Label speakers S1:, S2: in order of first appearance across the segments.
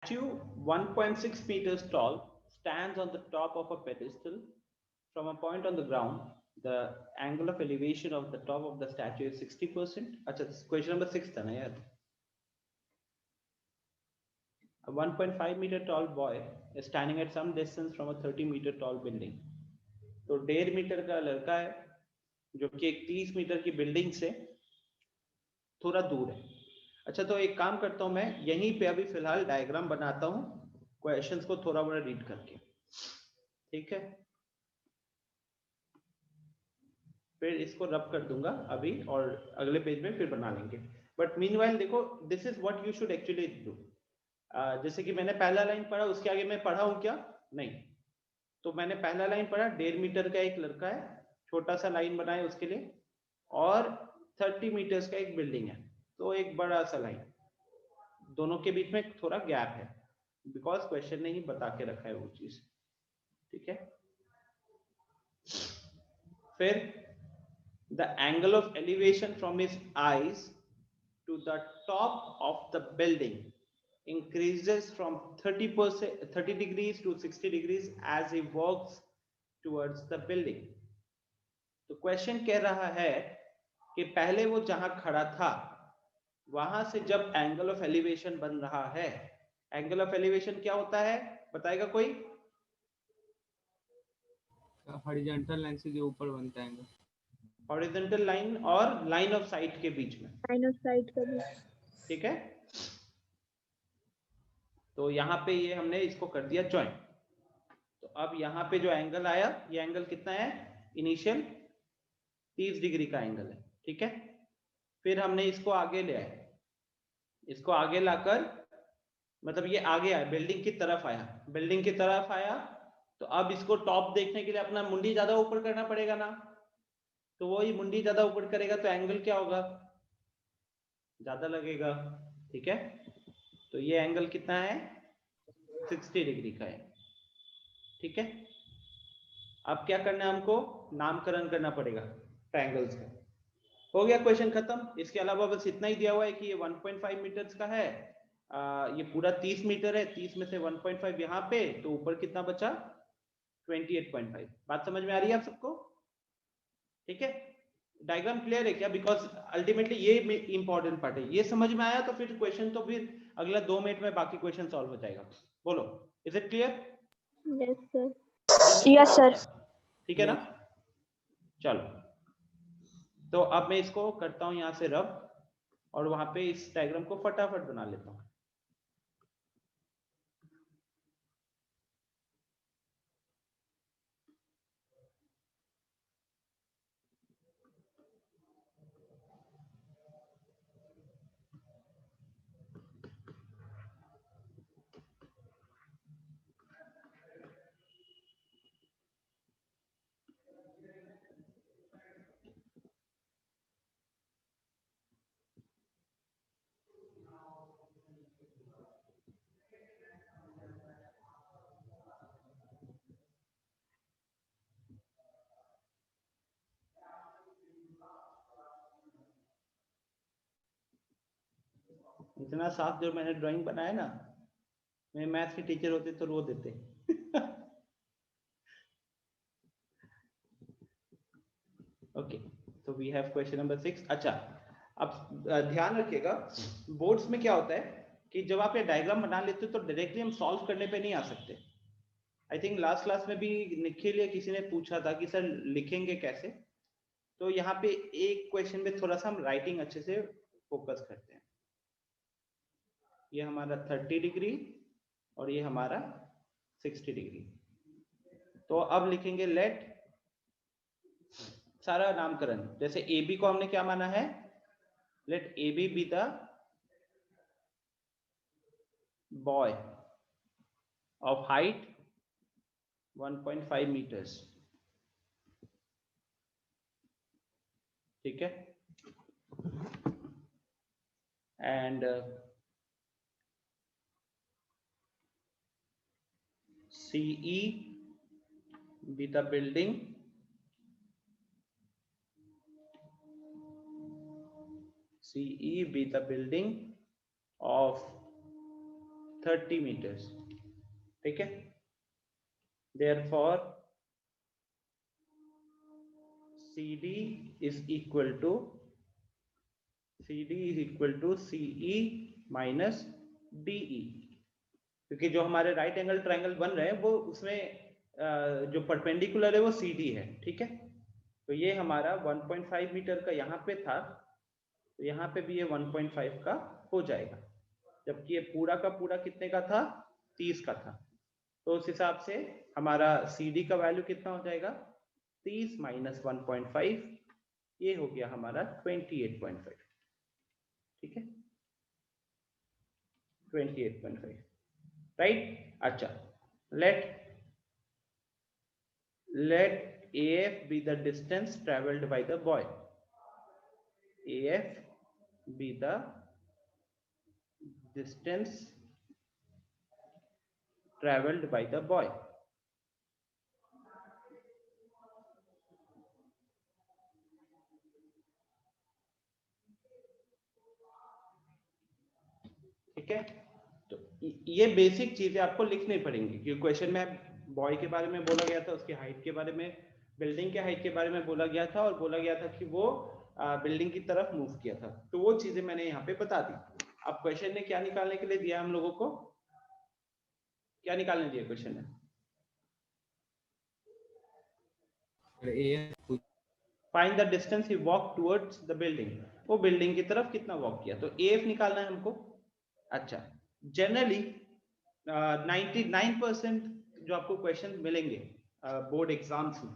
S1: Statue 1.6 meters tall stands on the top of a pedestal. From a point on the ground, the angle of elevation of the top of the statue is 60%. अच्छा, question number 6 था ना यार. A 1.5 meter tall boy is standing at some distance from a 30 meter tall building. तो 1.5 metre का लड़का है जो कि एक 30 मीटर की बिल्डिंग से थोड़ा दूर है. अच्छा, तो एक काम करता हूं, मैं यहीं पे अभी फिलहाल डायग्राम बनाता हूं क्वेश्चंस को थोड़ा बड़ा रीड करके. ठीक है, फिर इसको रब कर दूंगा अभी और अगले पेज में फिर बना लेंगे. बट मीनवाइल देखो, this is what you should actually do. जैसे कि मैंने पहला लाइन पढ़ा, उसके आगे मैं पढ़ा हूं क्या? नहीं. तो मैंने पहला लाइन पढ़ा, 1.5 मीटर का एक लड़का है, छोटा सा लाइन बनाए उसके लिए, और 30 मीटर्स का एक बिल्डिंग है, तो एक बड़ा सा लाइन, दोनों के बीच में थोड़ा गैप है, बिकॉज क्वेश्चन ने ही बता के रखा है वो चीज. ठीक है, फिर the angle of elevation from his eyes to the top of the building increases from 30 degrees to 60 degrees as he walks towards the building. तो क्वेश्चन कह रहा है कि पहले वो जहां खड़ा था वहां से जब एंगल ऑफ एलिवेशन बन रहा है, एंगल ऑफ एलिवेशन क्या होता है बताएगा कोई?
S2: हॉरिजॉन्टल लाइन से जो ऊपर बनता है एंगल.
S1: हॉरिजॉन्टल लाइन और लाइन ऑफ साइट के बीच में.
S3: लाइन ऑफ साइट का भी.
S1: ठीक है, तो यहाँ पे ये हमने इसको कर दिया ज्वाइन. तो अब यहाँ पे जो एंगल आया, ये एंगल कितना है? इनिशियल 30 डिग्री का एंगल है. ठीक है, फिर हमने इसको आगे ले आए, इसको आगे लाकर, मतलब ये आगे आया, बिल्डिंग की तरफ आया, बिल्डिंग की तरफ आया, तो अब इसको टॉप देखने के लिए अपना मुंडी ज्यादा ऊपर करना पड़ेगा ना, तो वही मुंडी ज्यादा ऊपर करेगा तो एंगल क्या होगा? ज्यादा लगेगा. ठीक है, तो ये एंगल कितना है? 60 डिग्री का है. ठीक है, अब क्या करना है हमको? नामकरण करना पड़ेगा ट्रायंगल्स का. हो गया, क्वेश्चन खत्म. इसके अलावा बस इतना ही दिया हुआ है कि ये 1.5 मीटर्स का है, ये पूरा 30 मीटर है, 30 में से 1.5 यहाँ पे, तो ऊपर कितना बचा? 28.5. बात समझ में आ रही है आप सबको? ठीक है, डायग्राम क्लियर है क्या? बिकॉज अल्टीमेटली ये इंपॉर्टेंट पार्ट है. ये समझ में आया तो फिर क्वेश्चन तो फिर अगला 2 मिनट में बाकी क्वेश्चन सॉल्व हो जाएगा. बोलो, is it clear?
S3: Yes sir.
S1: Yes sir. ठीक है ना? चलो, तो अब मैं इसको करता हूं यहां से रब, और वहां पे इस डायग्राम को फटाफट बना लेता हूं. इतना साफ जो मैंने ड्राइंग बनाया ना, मैं मैथ्स के टीचर होते तो रो देते. ओके, तो वी हैव क्वेश्चन नंबर 6. अच्छा, अब ध्यान रखिएगा, बोर्ड्स में क्या होता है कि जब आप ये डायग्राम बना लेते हो तो डायरेक्टली हम सॉल्व करने पे नहीं आ सकते. आई थिंक लास्ट क्लास में भी निखिल या किसी ने पूछा था कि सर लिखेंगे कैसे, तो यहाँ पे एक क्वेश्चन में थोड़ा सा हम राइटिंग अच्छे से फोकस करते हैं. ये हमारा 30 डिग्री और ये हमारा 60 डिग्री. तो अब लिखेंगे लेट, सारा नामकरण, जैसे ए बी को हमने क्या माना है? Let A B the boy of height 1.5 metres. ठीक है, and CE be the building CE be the building of 30 metres, ठीक है। Therefore CD is equal to CE minus DE, क्योंकि जो हमारे राइट एंगल ट्रायंगल बन रहे हैं वो उसमें जो परपेंडिकुलर है वो CD है, ठीक है। तो ये हमारा 1.5 मीटर का यहाँ पे था, तो यहाँ पे भी ये 1.5 का हो जाएगा, जबकि ये पूरा का पूरा कितने का था, 30 का था। तो उस हिसाब से हमारा CD का वैल्यू कितना हो जाएगा, 30 माइनस 1.5, ये हो गया हमारा 28.5, ठीक है, 28.5, राइट। अच्छा, let AF be the distance traveled by the boy. AF be the distance traveled by the boy. ठीक है, तो ये बेसिक चीजें आपको लिखनी पड़ेंगी, क्योंकि क्वेश्चन में बॉय के बारे में बोला गया था, उसकी हाइट के बारे में, बिल्डिंग के हाइट के बारे में बोला गया था, और बोला गया था कि वो बिल्डिंग की तरफ मूव किया था। तो वो चीजें मैंने यहाँ पे बता दी। अब क्वेश्चन ने क्या निकालने के लिए दिया हम लोगों को, क्या निकालने दिया क्वेश्चन ने, find the distance he walk towards the building, वो बिल्डिंग की तरफ कितना वॉक किया, तो AF निकालना है हमको। अच्छा, जनरली 99% जो आपको क्वेश्चन मिलेंगे बोर्ड एग्जाम्स में,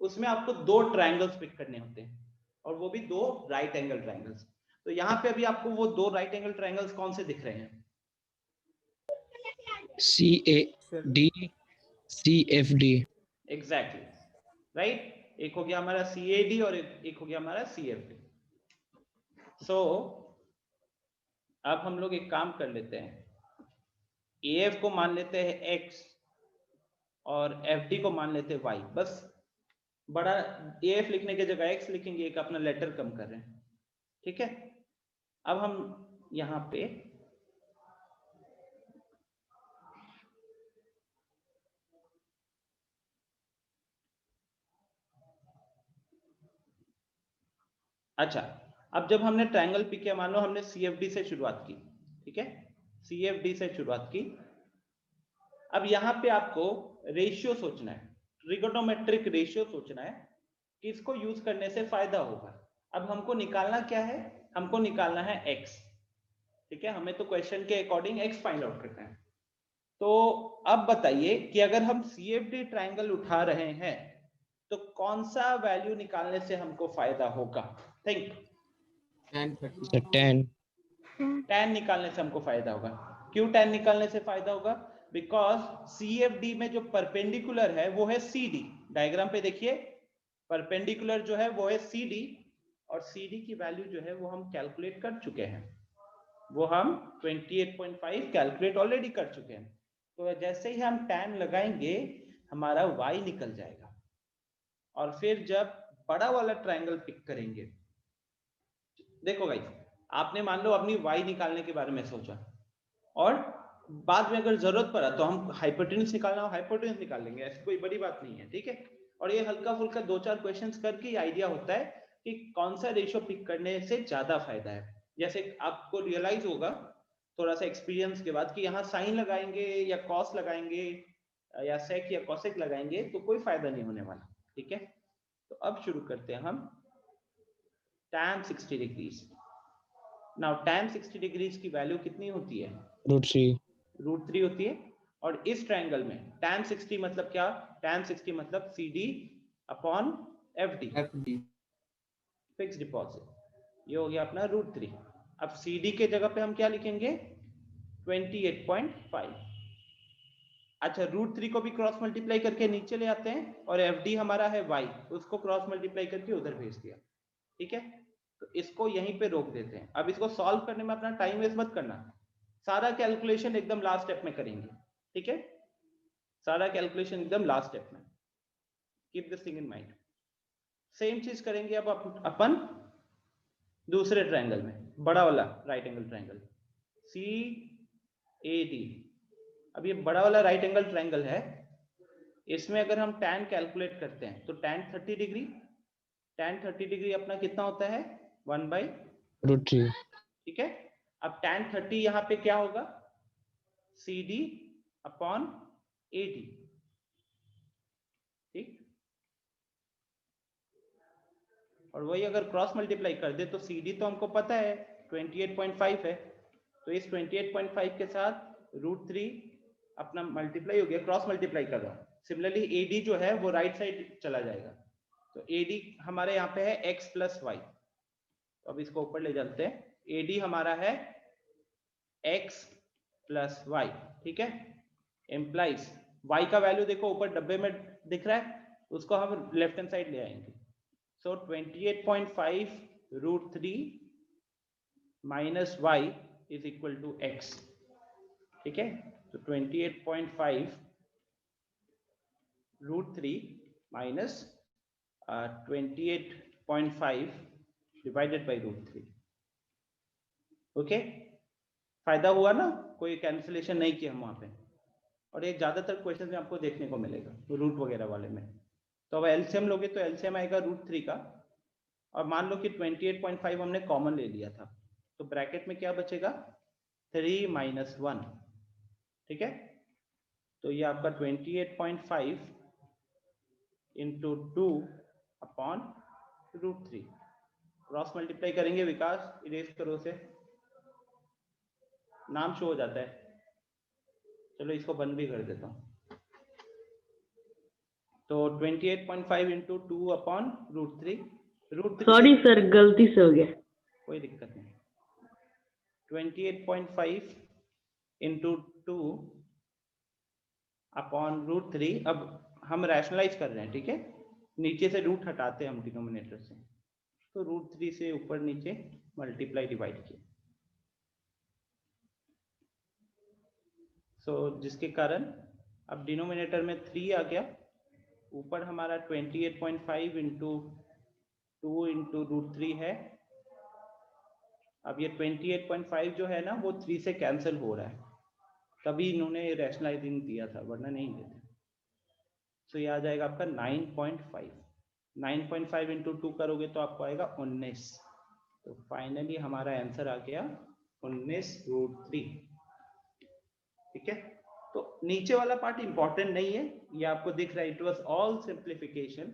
S1: उसमें आपको 2 ट्रायंगल्स पिक करने होते हैं, और वो भी 2 राइट एंगल ट्रायंगल्स। तो यहाँ पे अभी आपको वो 2 राइट एंगल ट्रायंगल्स कौन से दिख रहे हैं,
S4: CAD CFD,
S1: एग्जैक्टली, राइट। एक हो गया हमारा CAD और एक हो गया हमारा CFD। सो अब हम लोग एक काम कर लेते हैं, AF को मान लेते हैं X और FD को मान लेते हैं Y। बस बड़ा AF लिखने की जगह X लिखेंगे, एक अपना लेटर कम कर रहे हैं, ठीक है। अब हम यहाँ पे अच्छा, अब जब हमने ट्रायंगल पिक किया, मान लो हमने CFD से शुरुआत की, ठीक है, CFD से शुरुआत की। अब यहाँ पे आपको रेशियो सोचना है, ट्रिगोनोमेट्रिक रेशियो सोचना है कि इसको यूज करने से फायदा होगा। अब हमको निकालना क्या है, हमको निकालना है X, ठीक है, हमें तो क्वेश्चन के अकॉर्डिंग X फाइंड आउट करना है। तो अब बताइए कि अगर हम CFD ट्रायंगल उठा रहे हैं तो कौन सा वैल्यू निकालने से हमको फायदा होगा, थिंक।
S4: tan,
S1: tan निकालने से हमको फायदा होगा। क्यों tan निकालने से फायदा होगा, बिकॉज CFD में जो परपेंडिकुलर है वो है CD। डायग्राम पे देखिए, परपेंडिकुलर जो है वो है CD, और CD की वैल्यू जो है वो हम कैलकुलेट कर चुके हैं, वो हम 28.5 कैलकुलेट ऑलरेडी कर चुके हैं। तो जैसे ही हम tan लगाएंगे हमारा Y निकल जाएगा, और फिर जब बड़ा वाला ट्रायंगल पिक करेंगे, देखो गाइस, आपने मान लो अपनी Y निकालने के बारे में सोचा, और बाद में अगर जरूरत पड़ा तो हम हाइपोटेन्यूज निकालना हो हाइपोटेन्यूज निकाल लेंगे, ऐसी कोई बड़ी बात नहीं है, ठीक है। और ये हल्का फुल्का 2-4 क्वेश्चंस करके आइडिया होता है कि कौन सा रेशियो पिक करने से ज्यादा फायदा है। जैसे आपको रियलाइज होगा थोड़ा सा एक्सपीरियंस के बाद कि यहाँ साइन लगाएंगे या कॉस लगाएंगे या सेक या कॉसेक लगाएंगे तो कोई फायदा नहीं होने वाला, ठीक है। तो अब शुरू करते हैं हम tan 60 degrees. Now tan 60 degrees की वैल्यू कितनी होती है, √3 होती है। और इस ट्रायंगल में tan 60 मतलब क्या, tan 60 मतलब CD upon FD, fix deposit, ये हो गया अपना √3। अब CD के जगह पे हम क्या लिखेंगे, 28.5। अच्छा, √3 को भी क्रॉस मल्टीप्लाई करके नीचे ले आते हैं, और FD हमारा है Y, उसको क्रॉस मल्टीप्लाई करके उधर भेज दिया, ठीक है। तो इसको यहीं पे रोक देते हैं। अब इसको सॉल्व करने में अपना टाइम वेस्ट मत करना, सारा कैलकुलेशन एकदम लास्ट स्टेप में करेंगे, ठीक है, सारा कैलकुलेशन एकदम लास्ट स्टेप में, keep this thing in mind. Same चीज करेंगे अब अपन दूसरे ट्रायंगल में, बड़ा वाला राइट एंगल ट्रायंगल CAD। अब ये बड़ा वाला राइट एंगल ट्रायंगल है, इसमें अगर हम tan कैलकुलेट करते हैं तो tan 30 डिग्री, tan 30 डिग्री अपना कितना होता है 1/√3, ठीक है। अब tan 30 यहाँ पे क्या होगा CD अपॉन AD, ठीक। और वही अगर क्रॉस मल्टीप्लाई कर दे तो CD तो हमको पता है 28.5 है, तो इस 28.5 के साथ √3 अपना मल्टीप्लाई हो गया, क्रॉस मल्टीप्लाई कर रहा हूँ। सिमिलरली AD जो है वो राइट साइड चला जाएगा, तो AD हमारे यहाँ पे है x प्लस वाई, तो अब इसको ऊपर ले चलते हैं। AD हमारा है x प्लस वाई, ठीक है। एम्प्लाइज y का वैल्यू देखो ऊपर डब्बे में दिख रहा है, उसको हम लेफ्ट हैंड साइड ले आएंगे। So 28.5 √3 minus y is equal to x, ठीक है। तो 28.5 √3 माइनस 28.5 डिवाइडेड बाई √3, ओके। फायदा हुआ ना, कोई कैंसिलेशन नहीं किया हम वहां पे, और ये ज्यादातर क्वेश्चन में आपको देखने को मिलेगा रूट वगैरह वाले में। तो अब एलसीएम लोगे तो एलसीएम आएगा √3 का, और मान लो कि 28.5 हमने कॉमन ले लिया था, तो ब्रैकेट में क्या बचेगा 3 माइनस 1, ठीक है। तो ये आपका 28.5 इंटू 2 अपॉन √3, क्रॉस मल्टीप्लाई करेंगे विकास, इरेज करो से, नाम शो हो जाता है। चलो इसको बंद भी कर देता हूँ। तो 28.5 इंटू 2 अपॉन √3,
S5: सॉरी सर गलती से हो गया।
S1: कोई दिक्कत नहीं। 28.5 इंटू 2 अपॉन √3, अब हम रैशनलाइज कर रहे हैं, ठीक है। नीचे से रूट हटाते हैं हम डिनोमिनेटर से, तो √3 से ऊपर नीचे मल्टीप्लाई डिवाइड किया, सो जिसके कारण अब डिनोमिनेटर में 3 आ गया, ऊपर हमारा 28.5 इंटू 2 इंटू √3 है। अब ये 28.5 जो है ना वो 3 से कैंसिल हो रहा है, तभी इन्होंने रैशनलाइजिंग दिया था, वरना नहीं देते। सो ये आ जाएगा आपका 9.5, 9.5 इंटू 2 करोगे तो आपको आएगा 19, तो फाइनली हमारा आंसर आ गया 19√3, ठीक है। तो नीचे वाला पार्ट इंपॉर्टेंट नहीं है, ये आपको दिख रहा है, it was all simplification.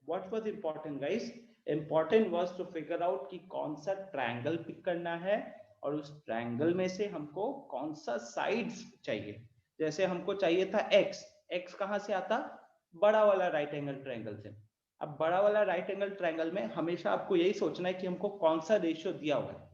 S1: What was important guys, important was to figure out कि कौन सा ट्रायंगल पिक करना है, और उस ट्रायंगल में से हमको कौन सा साइड्स चाहिए। जैसे हमको चाहिए था x, x कहाँ से आता, बड़ा वाला राइट एंगल ट्रायंगल से। अब बड़ा वाला राइट एंगल ट्रायंगल में हमेशा आपको यही सोचना है कि हमको कौन सा रेशियो दिया हुआ है,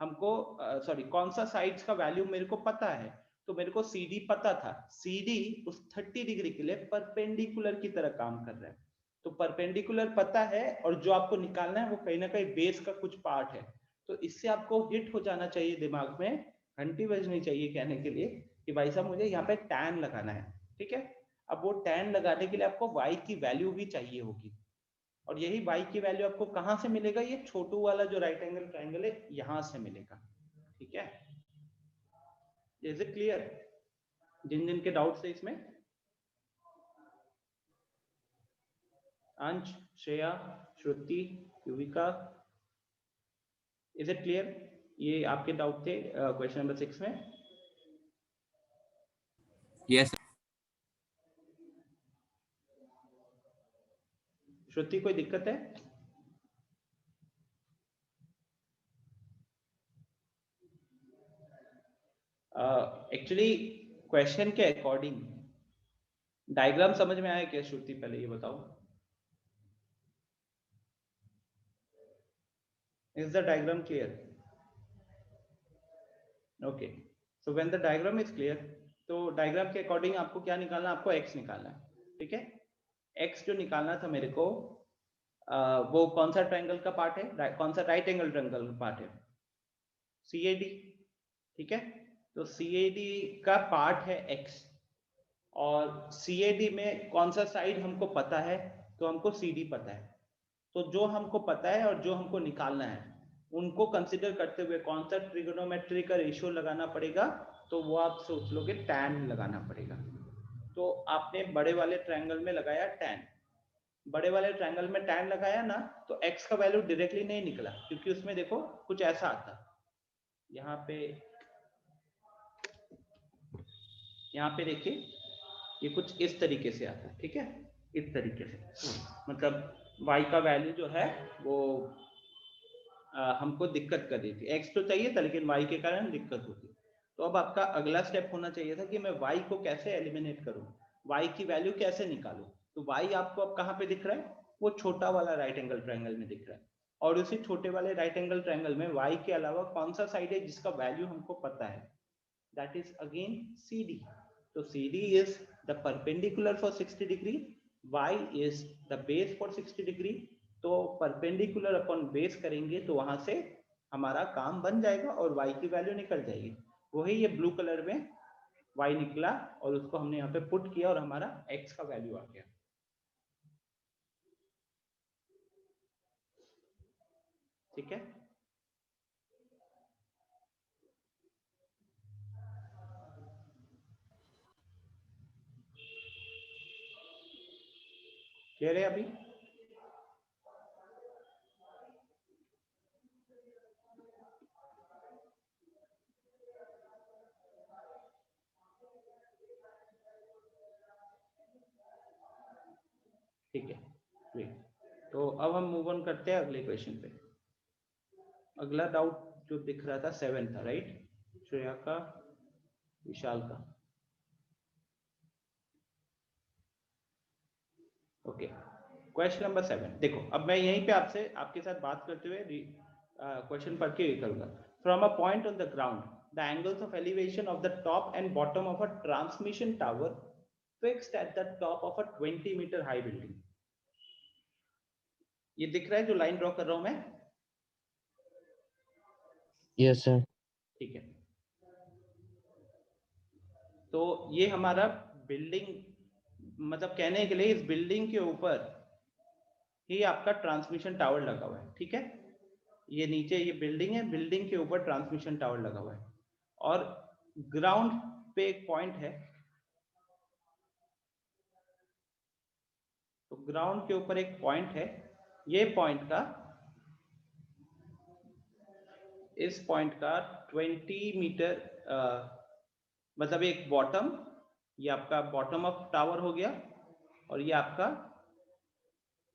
S1: हमको सॉरी कौन सा साइड्स का वैल्यू मेरे को पता है। तो मेरे को CD पता था, CD उस 30 डिग्री के लिए परपेंडिकुलर की तरह काम कर रहा है, तो परपेंडिकुलर पता है, और जो आपको निकालना है वो कहीं ना कहीं बेस का कुछ पार्ट है। तो इससे आपको हिट हो जाना चाहिए दिमाग में, घंटी बजनी चाहिए कहने के लिए कि भाई साहब मुझे यहाँ पे tan लगाना है, ठीक है। अब वो tan लगाने के लिए आपको y की वैल्यू भी चाहिए होगी, और यही y की वैल्यू आपको कहाँ से मिलेगा, ये छोटू वाला जो राइट एंगल ट्रायंगल है यहाँ से मिलेगा, ठीक है। इज इट क्लियर, जिन जिन के डाउट्स है इसमें? अंश, श्रेया, श्रुति, युविका, इज इट क्लियर? ये आपके डाउट थे क्वेश्चन नंबर 6 में?
S2: Yes sir.
S1: श्रुति कोई दिक्कत है? एक्चुअली क्वेश्चन के अकॉर्डिंग डायग्राम समझ में आया क्या श्रुति, पहले ये बताओ। Is the diagram clear? Okay. So when the diagram is clear, तो डायग्राम के अकॉर्डिंग आपको क्या निकालना है, आपको x निकालना है, ठीक है। x जो निकालना था मेरे को, वो कौन सा ट्रायंगल का पार्ट है, कौन सा राइट एंगल ट्रायंगल का पार्ट है, CAD, ठीक है। तो CAD का पार्ट है x, और CAD में कौन सा साइड हमको पता है, तो हमको CD पता है। तो जो हमको पता है और जो हमको निकालना है उनको कंसीडर करते हुए कौन सा ट्रिगोनोमेट्री का रेशियो लगाना पड़ेगा, तो वो आप सोच लोगे tan लगाना पड़ेगा। तो आपने बड़े वाले ट्रायंगल में लगाया tan, बड़े वाले ट्रायंगल में tan लगाया ना, तो x का वैल्यू डायरेक्टली नहीं निकला, क्योंकि उसमें देखो कुछ ऐसा आता, यहाँ पे देखिए ये कुछ इस तरीके से आता है, ठीक है, इस तरीके से, मतलब y का वैल्यू जो है वो हमको दिक्कत कर रही थी। x तो चाहिए था लेकिन y के कारण दिक्कत होती। तो अब आपका अगला स्टेप होना चाहिए था कि मैं y को कैसे एलिमिनेट करूं, y की वैल्यू कैसे निकालूं। तो y आपको अब कहाँ पे दिख रहा है, वो छोटा वाला राइट एंगल ट्रायंगल में दिख रहा है, और उसी छोटे वाले राइट एंगल ट्रायंगल में y के अलावा कौन सा साइड है जिसका वैल्यू हमको पता है, दैट इज अगेन CD। तो CD is the perpendicular for 60 degree, y is the base for 60 degree। तो परपेंडिकुलर अपॉन बेस करेंगे तो वहां से हमारा काम बन जाएगा और y की वैल्यू निकल जाएगी। वही ये ब्लू कलर में y निकला और उसको हमने यहाँ पे पुट किया और हमारा x का वैल्यू आ गया। ठीक है, क्लियर है अभी? ठीक है, ग्रेट। तो अब हम मूव ऑन करते हैं अगले क्वेश्चन पे। अगला डाउट जो दिख रहा था 7 था, राइट, श्रेया का, विशाल का। ओके, क्वेश्चन नंबर 7 देखो, अब मैं यहीं पे आपसे आपके साथ बात करते हुए क्वेश्चन पढ़ के करूंगा। From a point on the ground the angles of elevation of the top and bottom of a transmission tower fixed at the top of a 20 metre high building. ये दिख रहा है जो लाइन ड्रॉ कर रहा हूं मैं?
S4: Yes sir.
S1: ठीक है, तो ये हमारा बिल्डिंग, मतलब कहने के लिए इस बिल्डिंग के ऊपर ही आपका ट्रांसमिशन टावर लगा हुआ है। ठीक है, ये नीचे ये बिल्डिंग है, बिल्डिंग के ऊपर ट्रांसमिशन टावर लगा हुआ है और ग्राउंड पे एक पॉइंट है, तो ग्राउंड के ऊपर एक पॉइंट है। ये पॉइंट का, इस पॉइंट का 20 मीटर मतलब एक बॉटम, ये आपका बॉटम ऑफ टावर हो गया और ये आपका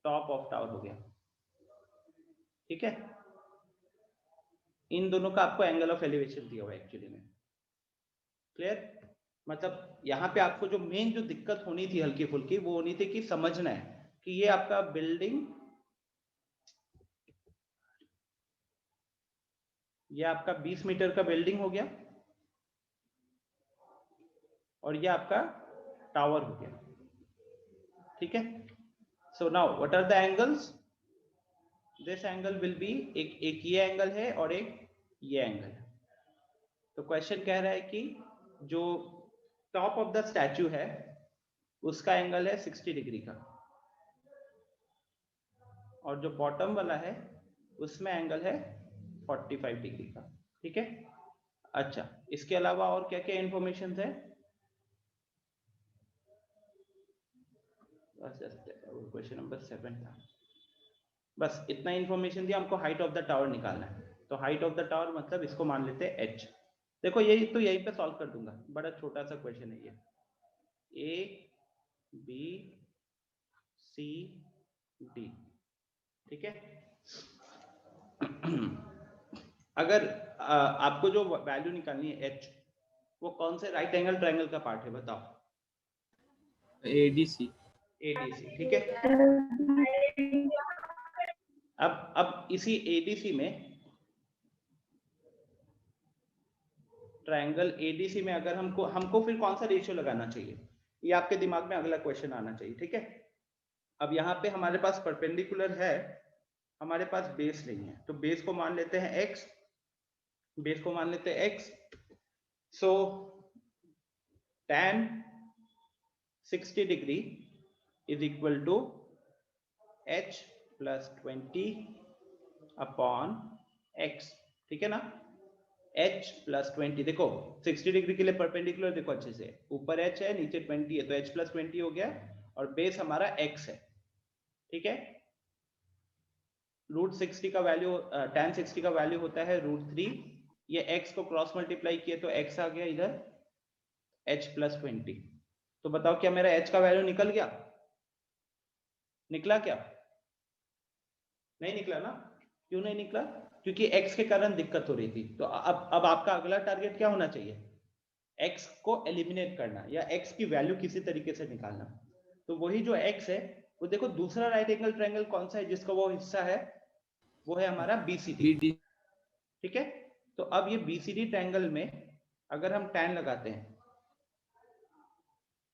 S1: टॉप ऑफ टावर हो गया। ठीक है, इन दोनों का आपको एंगल ऑफ एलिवेशन दिया हुआ है एक्चुअली में। क्लियर? मतलब यहाँ पे आपको जो मेन जो दिक्कत होनी थी हल्की फुल्की, वो होनी थी कि समझना है कि ये आपका बिल्डिंग, ये आपका 20 मीटर का बिल्डिंग हो गया और ये आपका टावर हो गया। ठीक है, so now what are the angles? This angle will be, एक ये एंगल है और एक ये एंगल है। तो क्वेश्चन कह रहा है कि जो टॉप ऑफ द स्टैचू है उसका एंगल है 60 डिग्री का और जो बॉटम वाला है उसमें एंगल है 45 डिग्री का। ठीक है, अच्छा, इसके अलावा और क्या क्या इंफॉर्मेशन है? क्वेश्चन नंबर 7 था, बस इतना इंफॉर्मेशन दिया हमको, हाइट ऑफ द टावर निकालना है। तो हाइट ऑफ द टावर मतलब इसको मान लेते हैं h। देखो यही तो यहीं पे सॉल्व कर दूंगा, बड़ा छोटा सा क्वेश्चन है ये। A B C D, ठीक है। अगर आपको जो वैल्यू निकालनी है h, वो कौन से राइट एंगल ट्रायंगल का पार्ट है बताओ?
S2: ADC।
S1: ADC, ठीक है। अब इसी ADC में, ट्रायंगल ADC में अगर हमको फिर कौन सा रेशियो लगाना चाहिए, ये आपके दिमाग में अगला क्वेश्चन आना चाहिए। ठीक है, अब यहाँ पे हमारे पास परपेंडिकुलर है, हमारे पास बेस नहीं है, तो बेस को मान लेते हैं x, बेस को मान लेते हैं x। So tan 60 degree is equal to h plus 20 upon x। ठीक है ना, h प्लस 20, देखो 60 डिग्री के लिए परपेंडिकुलर देखो अच्छे से, ऊपर h है नीचे 20 है, तो h प्लस 20 हो गया और बेस हमारा x है, ठीक है। रूट 60 का वैल्यू tan 60 का वैल्यू होता है √3, ये x को क्रॉस मल्टीप्लाई किए तो x आ गया इधर h प्लस 20। तो बताओ क्या मेरा h का वैल्यू निकल गया, निकला क्या? नहीं निकला ना, क्यों नहीं निकला? क्योंकि x के कारण दिक्कत हो रही थी। तो अब आपका अगला टारगेट क्या होना चाहिए, x को एलिमिनेट करना या x की वैल्यू किसी तरीके से निकालना। तो वही जो x है वो देखो दूसरा राइट एंगल ट्रायंगल कौन सा है जिसका वो हिस्सा है, वो है हमारा BCD,
S2: BD
S1: ठीक है। तो अब ये BCD ट्रायंगल में अगर हम tan लगाते हैं,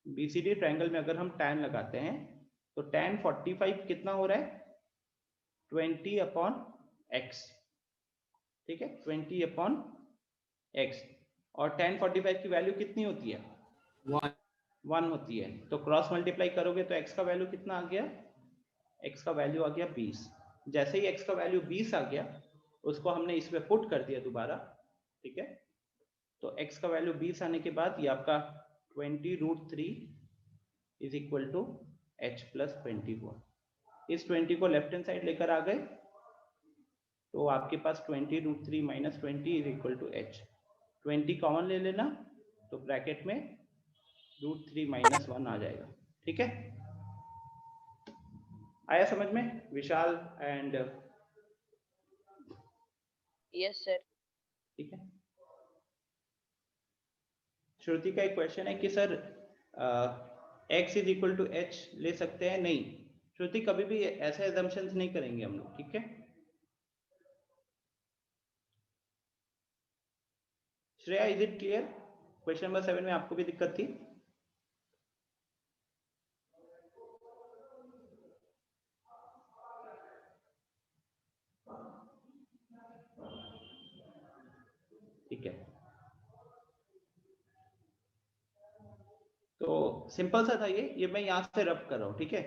S1: BCD ट्रायंगल में अगर हम tan लगाते हैं तो tan 45 कितना हो रहा है 20/x, ठीक है 20/x, और tan 45 की वैल्यू कितनी होती है 1 होती है। तो क्रॉस मल्टीप्लाई करोगे तो x का वैल्यू कितना आ गया, x का वैल्यू आ गया 20। जैसे ही x का वैल्यू 20 आ गया उसको हमने इसमें पुट कर दिया दोबारा, ठीक है। तो x का वैल्यू 20 आने के बाद ये आपका 20√3 is equal to h plus 20 हुआ। इस 20 को लेफ्ट हैंड साइड लेकर आ गए तो आपके पास 20√3 minus 20 is equal to h। 20 common ले लेना तो ब्रैकेट में √3 माइनस 1 आ जाएगा, ठीक है। आया समझ में विशाल एंड
S6: यस सर।
S1: ठीक है। श्रुति का एक क्वेश्चन है कि sir x is equal to h ले सकते हैं? नहीं श्रुति, कभी भी ऐसे एजम्पशंस नहीं करेंगे हम लोग, ठीक है। Shreya is it clear? Question number 7 में आपको भी दिक्कत थी? ठीक है, तो सिंपल सा था ये मैं यहां से रब कर रहा हूं, ठीक है।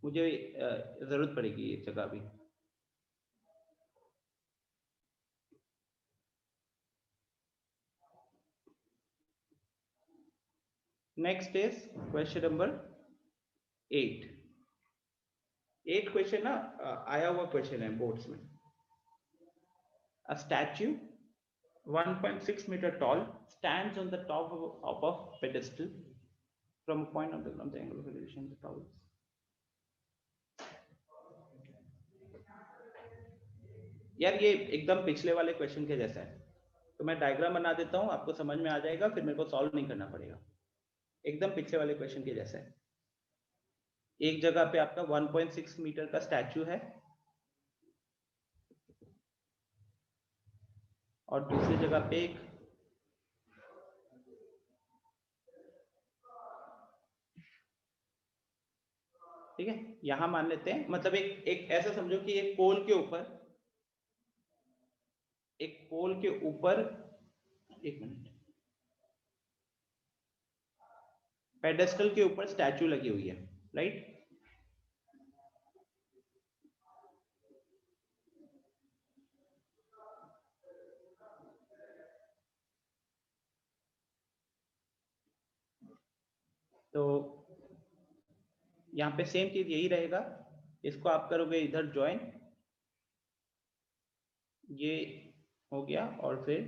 S1: मुझे जरूरत पड़ेगी ये जगह भी। Next is question number 8। 8 question ना आया हुआ क्वेश्चन है बोर्ड्स में। A statue 1.6 meter tall stands on the top of a pedestal from a point on the ground. The angle of elevation of the tower. यार ये एकदम पिछले वाले क्वेश्चन के जैसा है, तो मैं डायग्राम बना देता हूं, आपको समझ में आ जाएगा, फिर मेरे को सॉल्व नहीं करना पड़ेगा। एकदम पिछले वाले क्वेश्चन के जैसा है। एक जगह पे आपका 1.6 मीटर का स्टैचू है और दूसरी जगह पे एक ठीक है, यहां मान लेते हैं, मतलब एक ऐसा समझो कि एक पोल के ऊपर एक मिनट, पेडेस्टल के ऊपर स्टैचू लगी हुई है, राइट। तो यहाँ पे सेम चीज यही रहेगा, इसको आप करोगे इधर ज्वाइन, ये हो गया और फिर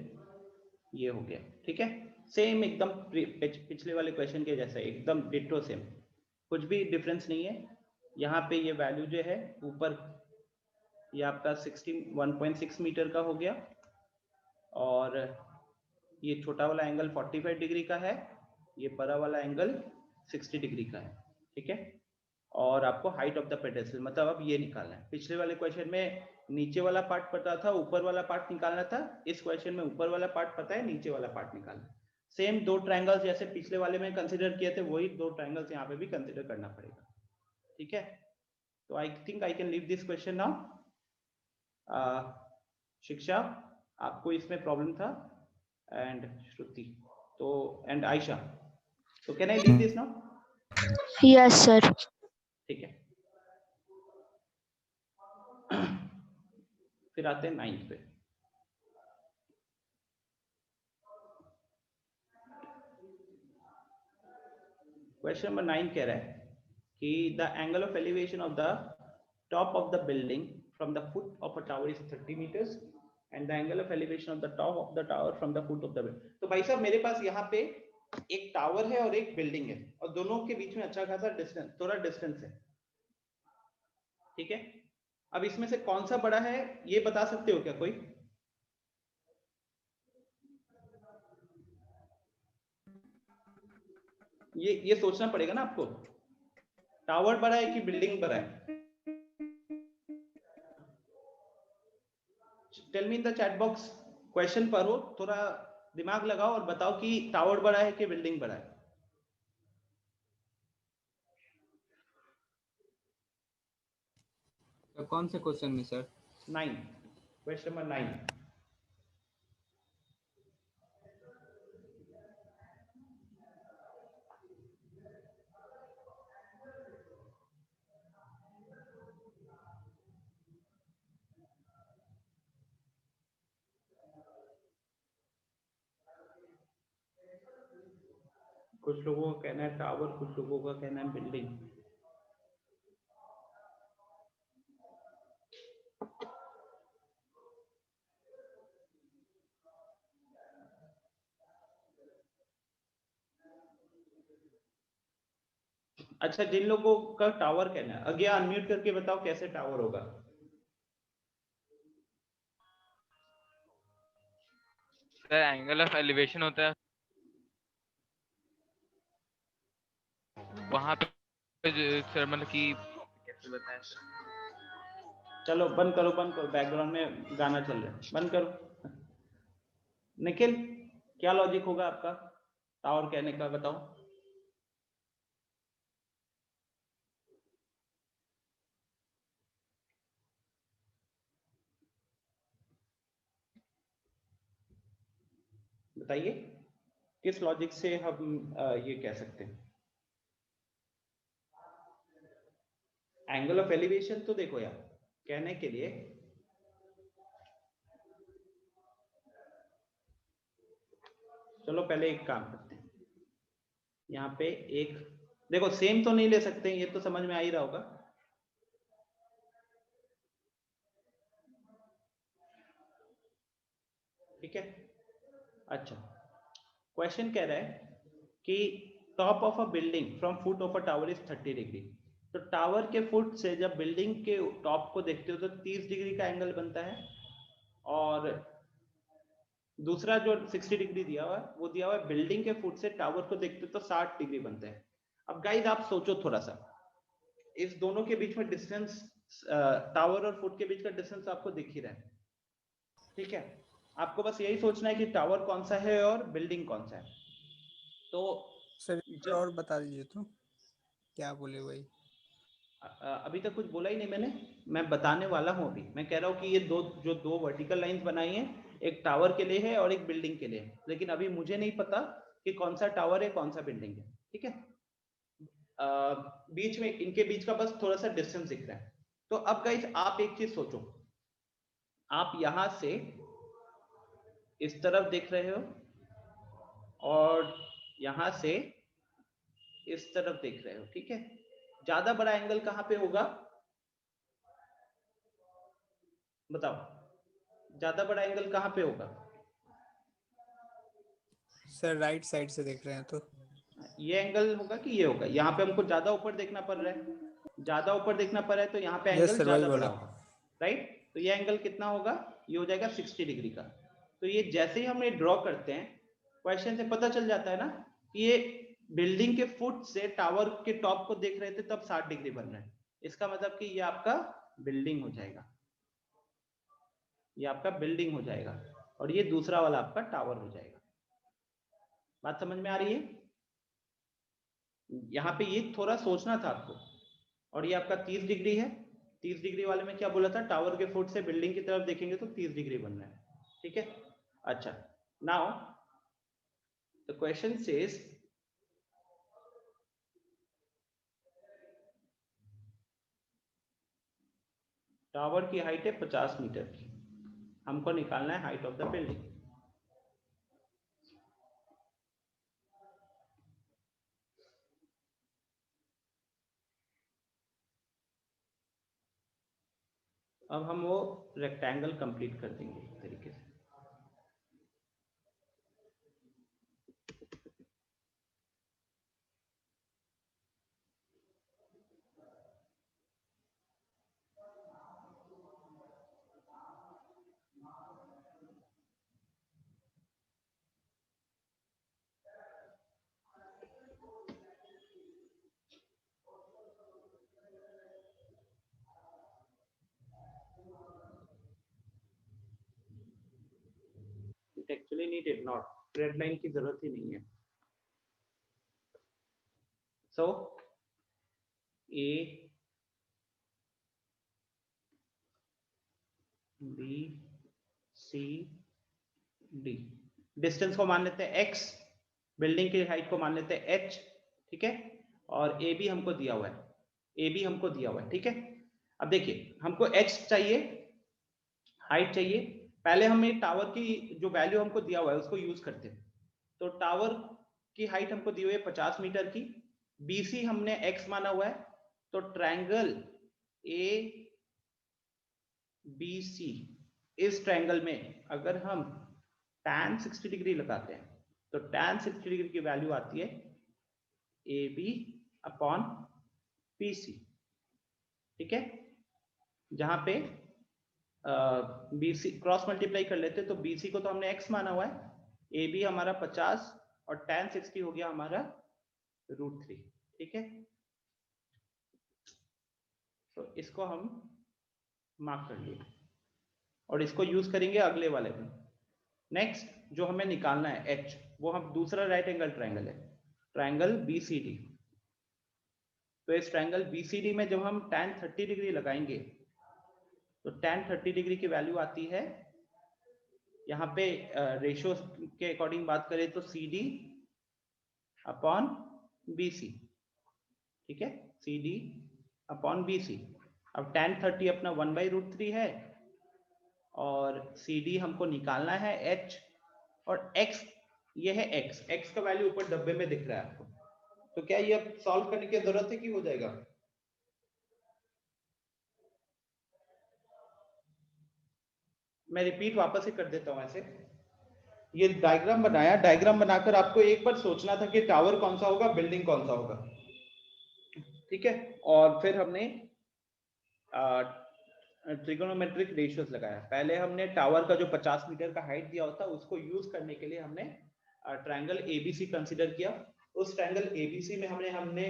S1: ये हो गया, ठीक है। सेम एकदम पिछले वाले क्वेश्चन के जैसा, एकदम डिट्टो सेम, कुछ भी डिफरेंस नहीं है। यहाँ पे ये वैल्यू जो है ऊपर ये आपका 1.6 मीटर का हो गया और ये छोटा वाला एंगल 45 डिग्री का है, ये बड़ा वाला एंगल 60 डिग्री का है, ठीक है। और आपको हाइट ऑफ द पेडेस्टल मतलब अब ये निकालना है। पिछले वाले क्वेश्चन में नीचे वाला पार्ट पता था, ऊपर वाला पार्ट निकालना था। इस क्वेश्चन में ऊपर वाला पार्ट पता है, नीचे वाला पार्ट निकालना है। सेम दो ट्रायंगल्स जैसे पिछले वाले में कंसीडर किए थे, वही दो ट्रायंगल्स यहाँ पे भी कंसीडर करना पड़ेगा, ठीक है। तो I think I can leave this question now. शिक्षा, आपको इसमें प्रॉब्लम था एंड श्रुति तो एंड आयशा, तो can I leave this now?
S3: Yes sir.
S1: ठीक है, फिर आते हैं 9th पे। क्वेश्चन नंबर 9 कह रहा है कि the angle of elevation of the top of the building from the foot of a tower is 30 metres and the angle of elevation of the top of the tower from the foot of the building. तो भाई साहब मेरे पास यहाँ पे एक tower है और एक बिल्डिंग है और दोनों के बीच में अच्छा खासा डिस्टेंस, थोड़ा डिस्टेंस है, ठीक है। अब इसमें से कौन सा बड़ा है ये बता सकते हो क्या कोई? ये सोचना पड़ेगा ना आपको, टावर बड़ा है कि बिल्डिंग बड़ा है। Tell me in the chat box, question पढ़ो, थोड़ा दिमाग लगाओ और बताओ कि टावर बड़ा है कि बिल्डिंग बड़ा है।
S2: तो कौन से क्वेश्चन में सर?
S1: 9, question number 9। कुछ लोगों का कहना है टावर, कुछ लोगों का कहना है बिल्डिंग। अच्छा, जिन लोगों का टावर कहना है अगेन अनम्यूट करके बताओ कैसे टावर होगा।
S6: सर एंगल ऑफ एलिवेशन होता है वहां पे सर, मतलब कि कैसे बताएं सर?
S1: चलो बंद करो, बंद करो, बैकग्राउंड में गाना चल रहा है, बंद करो। निखिल, क्या लॉजिक होगा आपका टावर कहने का, बताओ। बताइए किस लॉजिक से हम ये कह सकते हैं। एंगल ऑफ एलिवेशन तो देखो यार, कहने के लिए चलो पहले एक काम करते हैं, यहाँ पे एक देखो, सेम तो नहीं ले सकते, ये तो समझ में आ ही रहा होगा। ठीक है, अच्छा। क्वेश्चन कह रहा है कि top of a building from foot of a tower is 30 degree. तो टावर के फुट से जब बिल्डिंग के टॉप को देखते हो तो 30 डिग्री का एंगल बनता है, और दूसरा जो 60 डिग्री दिया हुआ है वो दिया हुआ है बिल्डिंग के फुट से टावर को देखते हो तो 60 डिग्री बनता है। अब गाइस आप सोचो थोड़ा सा, इस दोनों के बीच में डिस्टेंस, टावर और फुट के बीच का डिस्टेंस आपको दिख ही रहा है, ठीक है। आपको बस यही सोचना है कि टावर कौन सा है और बिल्डिंग कौन सा है। तो
S7: सर और बता दीजिए तो क्या बोले वही।
S1: अभी तक कुछ बोला ही नहीं मैंने, मैं बताने वाला हूँ अभी। मैं कह रहा हूँ कि ये दो वर्टिकल लाइंस बनाई हैं, एक टावर के लिए है और एक बिल्डिंग के लिए है, लेकिन अभी मुझे नहीं पता कि कौन सा टावर है कौन सा बिल्डिंग है, ठीक है। बीच में इनके बीच का बस थोड़ा सा डिस्टेंस दिख रहा है। तो अब गाइस आप एक चीज सोचो, आप यहां से इस तरफ देख रहे हो और यहां से इस तरफ देख रहे हो, ठीक है। ज्यादा बड़ा एंगल कहां पे होगा बताओ, ज्यादा बड़ा एंगल कहां पे होगा?
S7: सर राइट साइड से देख रहे हैं तो
S1: ये एंगल होगा कि ये होगा? यहाँ पे हमको ज्यादा ऊपर देखना पड़ रहा है, ज्यादा ऊपर देखना पड़ रहा है तो यहाँ पे
S7: यस
S1: एंगल
S7: सर वही
S1: ज्यादा बड़ा
S7: बोला।
S1: होगा, राइट। तो ये एंगल कितना होगा? ये हो जाएगा 60 डिग्री का। तो ये जैसे ही हम ये ड्रॉ करते हैं, क्वेश्चन से पता चल जाता है ना कि ये बिल्डिंग के फुट से टावर के टॉप को देख रहे थे तब 60 डिग्री बन रहा है। इसका मतलब कि ये आपका बिल्डिंग हो जाएगा, ये आपका बिल्डिंग हो जाएगा, और ये दूसरा वाला आपका टावर हो जाएगा। बात समझ में आ रही है? यहाँ पे ये थोड़ा सोचना था आपको। और ये आपका 30 डिग्री है, 30 डिग्री वाले में क्या बोला था, टावर के फुट से बिल्डिंग की तरफ देखेंगे तो 30 डिग्री बन रहा है, ठीक है। अच्छा, now the question says tower की हाइट है 50 मीटर की, हमको निकालना है हाइट ऑफ द बिल्डिंग। अब हम वो रेक्टेंगल कंप्लीट कर देंगे इस तरीके से। Actually needed not, red line की जरूरत ही नहीं है। So A B C D, distance को मान लेते हैं x, बिल्डिंग की हाइट को मान लेते हैं h, ठीक है, और ए बी हमको दिया हुआ है, ए बी हमको दिया हुआ है, ठीक है। अब देखिए हमको h चाहिए, हाइट चाहिए, पहले हमें टावर की जो वैल्यू हमको दिया हुआ है उसको यूज करते हैं। तो टावर की हाइट हमको दी हुई है 50 मीटर की, BC हमने x माना हुआ है, तो ट्रायंगल ABC, इस ट्रायंगल में अगर हम tan 60 डिग्री लगाते हैं तो tan 60 डिग्री की वैल्यू आती है AB अपॉन BC, ठीक है। जहां पे BC क्रॉस मल्टीप्लाई कर लेते तो BC को तो हमने x माना हुआ है, AB हमारा 50 और tan 60 हो गया हमारा √3, ठीक है। तो इसको हम मार्क कर लिए और इसको यूज करेंगे अगले वाले में। नेक्स्ट जो हमें निकालना है h, वो हम दूसरा राइट एंगल ट्रायंगल है, ट्रायंगल BCD। तो इस ट्रायंगल BCD में जब हम tan 30 डिग्री लगाएंगे तो tan 30 डिग्री की वैल्यू आती है, यहाँ पे रेशियो के अकॉर्डिंग बात करें तो CD अपॉन BC, ठीक है, CD अपॉन BC। अब tan 30 अपना 1/√3 है और CD हमको निकालना है h, और x ये है x का वैल्यू ऊपर डब्बे में दिख रहा है आपको। तो क्या ये अब सॉल्व करने की जरूरत है कि हो जाएगा? मैं रिपीट वापस ही कर देता हूं। ऐसे ये डायग्राम बनाया, डायग्राम बनाकर आपको एक बार सोचना था कि टावर कौन सा होगा, बिल्डिंग कौन सा होगा, ठीक है। और फिर हमने ट्रिगोनोमेट्रिक रेशियोज लगाया। पहले हमने टावर का जो 50 मीटर का हाइट दिया होता उसको यूज करने के लिए हमने ट्रायंगल ABC कंसीडर किया। उस ट्रायंगल ABC में हमने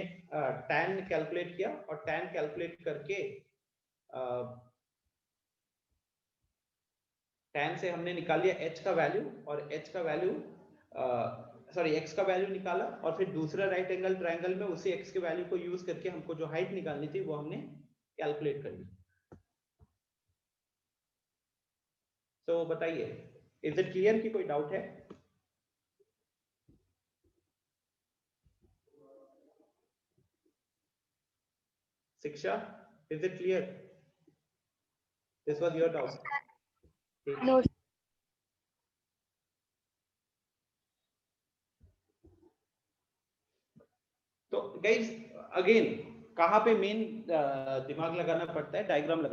S1: tan कैलकुलेट किया और tan कैलकुलेट करके tan से हमने निकाल लिया h का वैल्यू, और h का वैल्यू x का वैल्यू निकाला, और फिर दूसरा राइट एंगल ट्रायंगल में उसी x के वैल्यू को यूज करके हमको जो हाइट निकालनी थी वो हमने कैलकुलेट कर ली। तो बताइए, इज इट क्लियर कि कोई डाउट है? शिक्षा, is it clear? This was your doubt?
S3: No.
S1: तो गाइस अगेन कहाँ पे मेन दिमाग लगाना पड़ता है? डायग्राम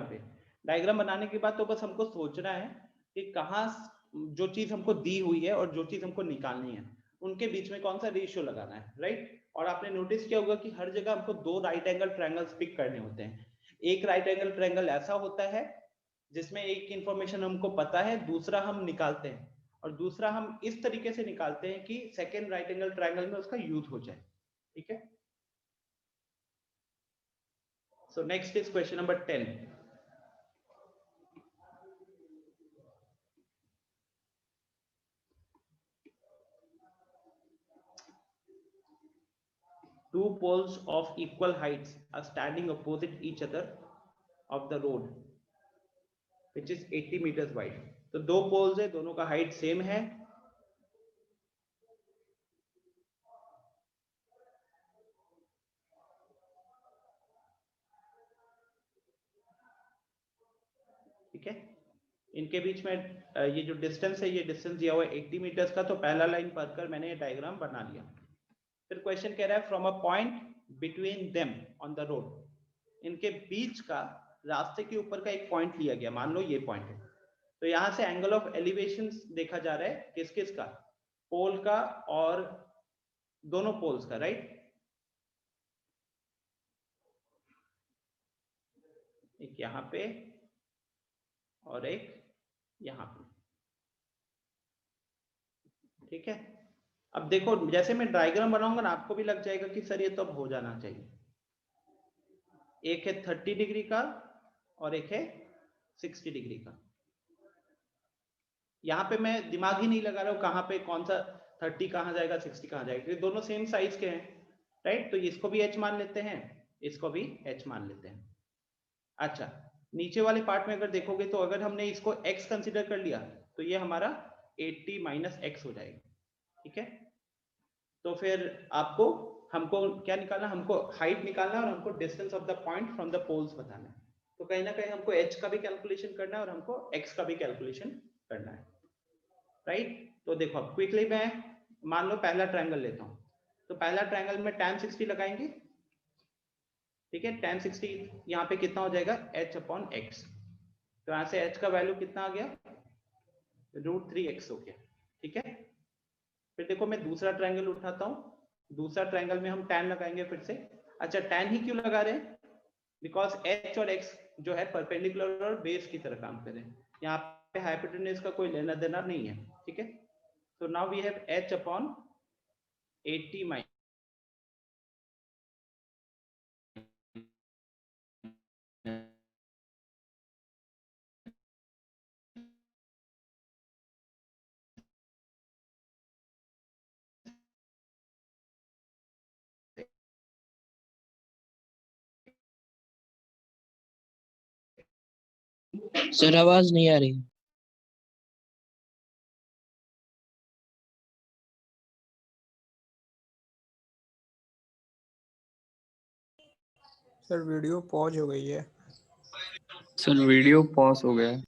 S1: पे। डायग्राम बनाने के बाद तो बस हमको सोचना है कि कहाँ जो चीज हमको दी हुई है और जो चीज हमको निकालनी है उनके बीच में कौन सा रेशियो लगाना है, राइट। और आपने नोटिस किया होगा कि हर जगह हमको 2 राइट एंगल ट्रायंगल्स पिक करने होते हैं। एक राइट एंगल ट्रायंगल ऐसा होता है जिसमें एक इंफॉर्मेशन हमको पता है, दूसरा हम निकालते हैं, और दूसरा हम इस तरीके से निकालते हैं कि सेकेंड राइट एंगल ट्रायंगल में उसका यूज हो जाए, ठीक है। So next is question number 10. Two poles of equal heights are standing opposite each other of the road, which is 80 meters wide. तो दो poles है, दोनों का height same है, ठीक है। इनके बीच में ये जो डिस्टेंस है, ये डिस्टेंस दिया हुआ है 80 मीटर्स का। तो पहला लाइन पढ़कर मैंने ये डायग्राम बना लिया। फिर क्वेश्चन कह रहा है from a point between them on the road, इनके बीच का रास्ते के ऊपर का एक पॉइंट लिया गया, मान लो ये पॉइंट है, तो यहाँ से एंगल ऑफ एलिवेशन देखा जा रहा है किस किस का, पोल का और दोनों पोल्स का, राइट। एक यहाँ पे और एक यहाँ पे, ठीक है। अब देखो जैसे मैं डायग्राम बनाऊंगा ना, आपको भी लग जाएगा कि सर ये तो अब हो जाना चाहिए। एक है 30 डिग्री का और एक है 60 डिग्री का। यहाँ पे मैं दिमाग ही नहीं लगा रहा हूँ कहाँ पे कौन सा 30 कहाँ जाएगा 60 कहाँ जाएगा, क्योंकि दोनों सेम साइज के हैं, राइट। तो इसको भी h मान लेते हैं, इसको भी h मान लेते हैं। अच्छा, नीचे वाले पार्ट में अगर देखोगे तो अगर हमने इसको x कंसीडर कर लिया तो ये हमारा 80 माइनस x हो जाएगा, ठीक है। तो फिर आपको हमको क्या निकालना, हमको हाइट निकालना है और हमको distance of the point from the poles बताना है। तो कहीं ना कहीं हमको h का भी कैलकुलेशन करना है और हमको x का भी कैलकुलेशन करना है, राइट। तो देखो अब क्विकली मैं मान लो पहला ट्रायंगल लेता हूँ, तो पहला ट्रायंगल में tan 60 लगाएंगे, ठीक है। tan 60 यहाँ पे कितना हो जाएगा h/x, तो यहाँ से h का वैल्यू कितना आ गया, √3x हो गया, ठीक है। फिर देखो मैं दूसरा ट्रायंगल उठाता हूँ, दूसरा ट्रायंगल में हम tan लगाएंगे फिर से। अच्छा, tan ही क्यों लगा रहे हैं, बिकॉज h और x जो है परपेंडिकुलर और बेस की तरह काम कर रहे हैं, यहाँ पे हाइपोटेन्यूज का कोई लेना देना नहीं है, ठीक है। तो now we have h/80 minus
S4: sir आवाज नहीं आ रही।
S7: सर वीडियो पॉज हो गई है।
S2: सर वीडियो पॉज हो गया है।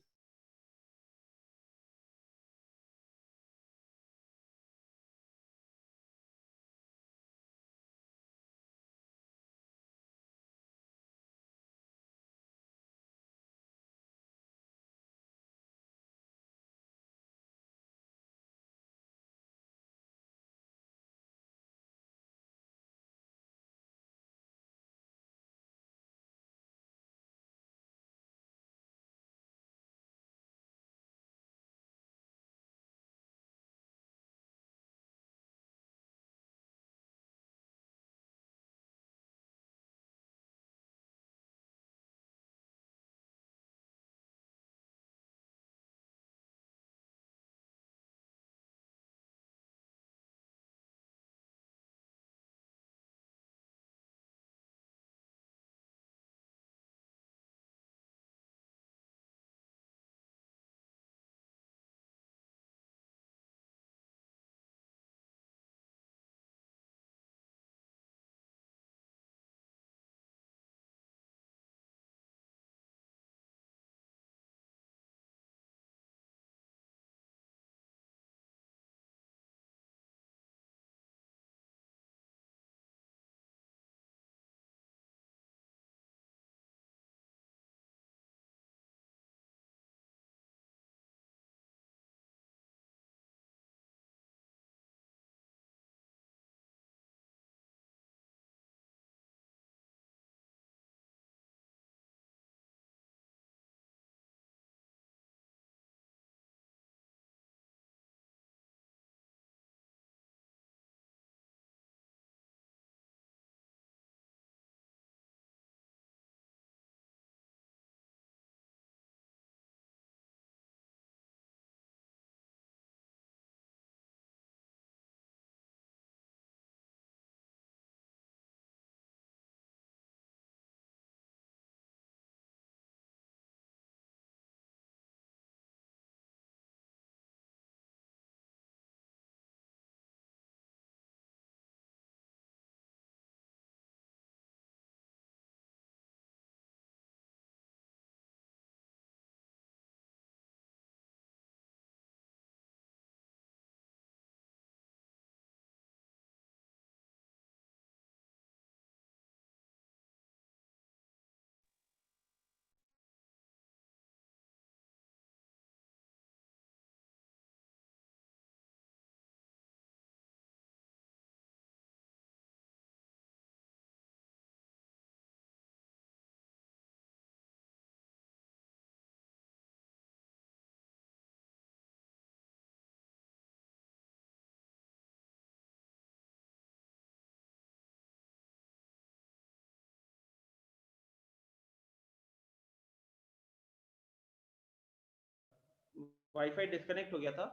S1: वाईफाई डिस्कनेक्ट हो गया था।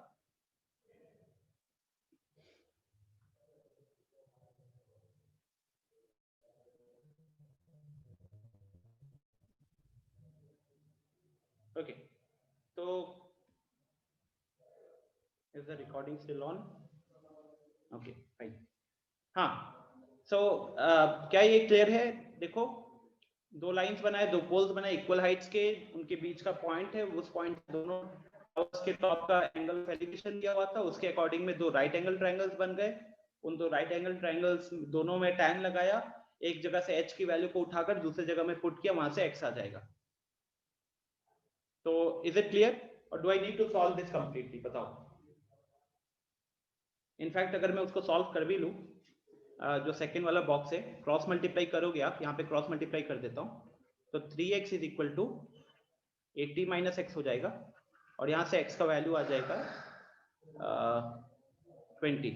S1: ओके, तो is the recording still on? Okay fine. हाँ, सो क्या ये क्लियर है? देखो, दो लाइंस बनाए, दो पोल्स बनाए इक्वल हाइट्स के, उनके बीच का पॉइंट है, उस पॉइंट दोनों के टॉप का एंगल ऑफ एलिवेशन दिया हुआ था, उसके अकॉर्डिंग में दो राइट एंगल ट्रायंगल्स बन गए। उन दो राइट एंगल ट्रायंगल्स दोनों में tan लगाया, एक जगह से h की वैल्यू को उठाकर दूसरी जगह में पुट किया, वहां से x आ जाएगा। तो इज इट क्लियर और do I need to solve this completely? बताओ। इनफैक्ट अगर मैं उसको सॉल्व कर भी लूं, जो सेकंड वाला बॉक्स है, क्रॉस मल्टीप्लाई करोगे आप, यहाँ पे क्रॉस मल्टीप्लाई कर देता हूँ, तो 3x is equal to 80 minus x हो जाएगा, और यहाँ से x का वैल्यू आ जाएगा 20।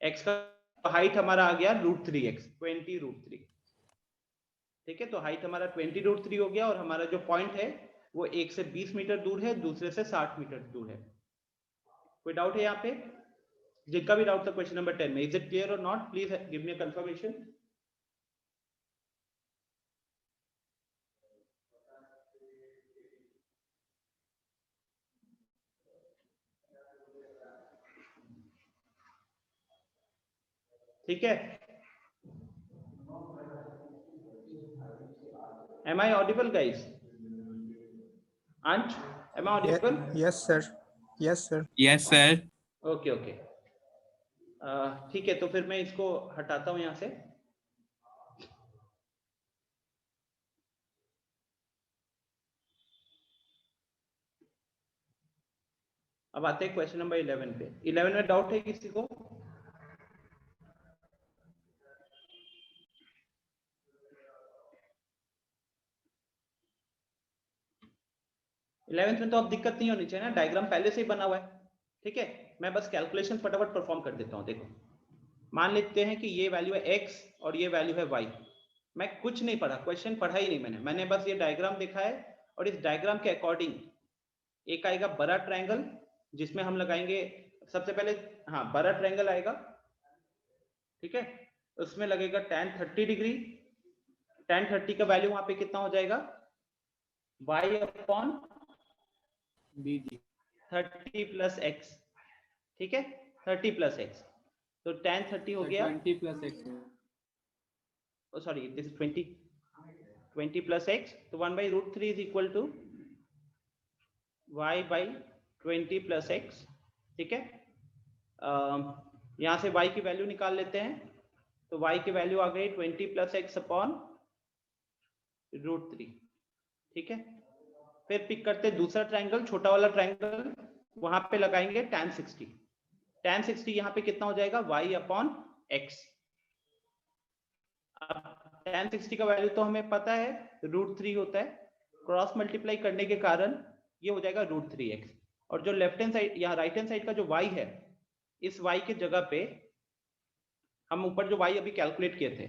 S1: x का हाइट हमारा आ गया √3x, 20√3। ठीक है, तो हाइट हमारा 20√3 हो गया, और हमारा जो पॉइंट है वो एक से 20 मीटर दूर है, दूसरे से 60 मीटर दूर है। कोई डाउट है यहाँ पे? जिनका भी डाउट था क्वेश्चन नंबर 10 में, इज इट क्लियर और not? Please give me a confirmation. ठीक है, am I audible guys? Ansh, am I audible?
S7: Yes sir. Yes sir.
S2: Yes, sir.
S1: Okay okay, ठीक है, तो फिर मैं इसको हटाता हूं यहां से। अब आते हैं क्वेश्चन नंबर 11 पे। 11 में डाउट है किसी को? इलेवेंथ में तो अब दिक्कत नहीं होनी चाहिए ना, डायग्राम पहले से ही बना हुआ है। ठीक है, मैं बस कैलकुलेशन फटाफट परफॉर्म कर देता हूँ। देखो, मान लेते हैं कि ये वैल्यू है x और ये वैल्यू है y। मैं कुछ नहीं पढ़ा, क्वेश्चन पढ़ा ही नहीं मैंने बस ये डायग्राम देखा है, और इस डायग्राम के अकॉर्डिंग एक आएगा बड़ा ट्रायंगल, जिसमें हम लगाएंगे सबसे पहले, हाँ बड़ा ट्रायंगल आएगा। ठीक है, उसमें लगेगा tan 30 डिग्री। tan 30 का वैल्यू वहां पे कितना हो जाएगा? y upon
S2: BG
S1: 30 plus x। ठीक है, 30 प्लस x, तो tan 30 हो गया,
S2: 20 plus X.
S1: Sorry this 20 plus x, तो 1/√3 is equal to y/20 plus x। ठीक है, यहां से y की वैल्यू निकाल लेते हैं, तो y की वैल्यू आ गई 20 प्लस x अपॉन √3। ठीक है, फिर पिक करते हैं दूसरा ट्रायंगल, छोटा वाला ट्रायंगल, वहां पे लगाएंगे tan 60। tan 60 यहाँ पे कितना हो जाएगा? y upon x। अब tan 60 का वैल्यू तो हमें पता है √3 होता है, क्रॉस मल्टीप्लाई करने के कारण ये हो जाएगा √3x, और जो लेफ्ट हैंड साइड, यहाँ राइट हैंड साइड का जो y है, इस y के जगह पे हम ऊपर जो y अभी कैलकुलेट किए थे,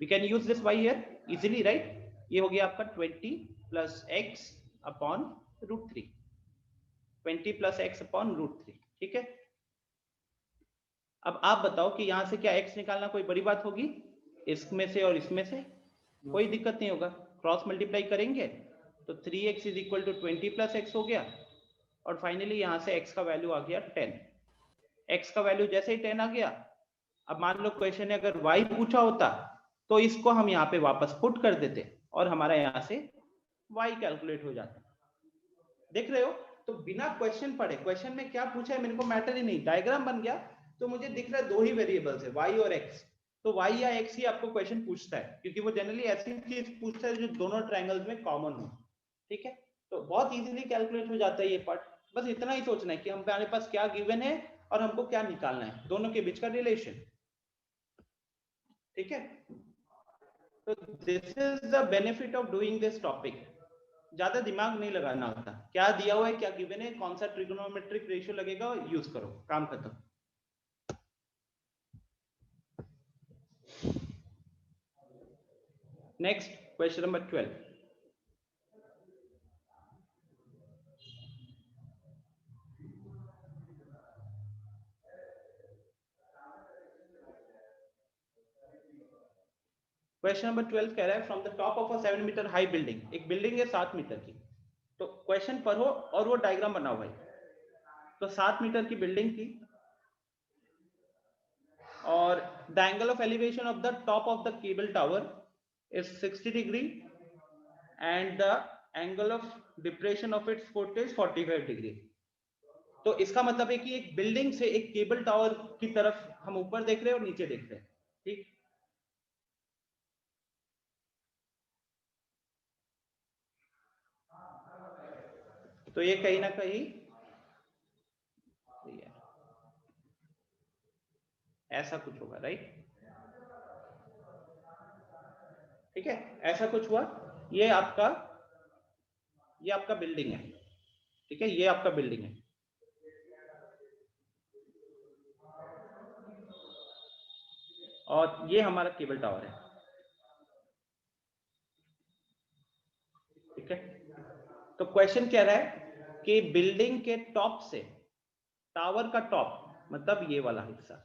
S1: we can use this y here easily, right? ये हो गया आपका 20 plus x upon √3, 20 plus x upon √3। ठीक है, अब आप बताओ कि यहां से क्या x निकालना कोई बड़ी बात होगी? इसमें से और इसमें से कोई दिक्कत नहीं होगा, क्रॉस मल्टीप्लाई करेंगे तो 3x is equal to 20 plus x हो गया, और फाइनली यहां से x का वैल्यू आ गया 10। x का वैल्यू जैसे ही 10 आ गया, अब मान लो क्वेश्चन ने अगर y पूछा होता तो इसको हम यहाँ पे वापस पुट कर देते और हमारा यहाँ से y कैलकुलेट हो जाता। देख रहे हो? तो बिना क्वेश्चन पढ़े, क्वेश्चन में क्या पूछा है मेरे को मैटर ही नहीं, डायग्राम बन गया तो मुझे दिख रहा है दो ही वेरिएबल्स है, y और x, तो y या x ही आपको क्वेश्चन पूछता है, क्योंकि वो जनरली ऐसी चीज पूछता है जो दोनों ट्रायंगल्स में कॉमन हो। ठीक है, तो बहुत इजीली कैलकुलेट हो जाता है ये पार्ट। बस इतना ही सोचना है कि हमारे पास क्या गिवन है और हमको क्या निकालना है, दोनों के बीच का रिलेशन। ठीक है, तो this is the benefit of doing this topic. ज्यादा दिमाग नहीं लगाना होता, क्या दिया हुआ है, क्या गिवन है, कौन सा ट्रिगोनोमेट्रिक रेशियो लगेगा, यूज करो, काम खत्म। Next question number 12। Question number 12 कह रहा है from the top of a 7 metre high building, एक बिल्डिंग है 7 मीटर की, तो क्वेश्चन पढ़ो और वो डायग्राम बनाओ भाई। तो 7 मीटर की बिल्डिंग थी और the angle of elevation of the top of the cable tower is 60 degree and the angle of depression of its foot is 45 degree. तो इसका मतलब है कि एक बिल्डिंग से एक केबल टावर की तरफ हम ऊपर देख रहे हैं और नीचे देख रहे हैं, ठीक। तो ये कहीं ना कहीं ऐसा कुछ होगा, राइट। ठीक है, ऐसा कुछ हुआ। ये आपका बिल्डिंग है, ठीक है, ये आपका बिल्डिंग है। और ये हमारा केबल टावर है, ठीक है। तो क्वेश्चन कह रहा है कि बिल्डिंग के टॉप से, टावर का टॉप मतलब ये वाला हिस्सा,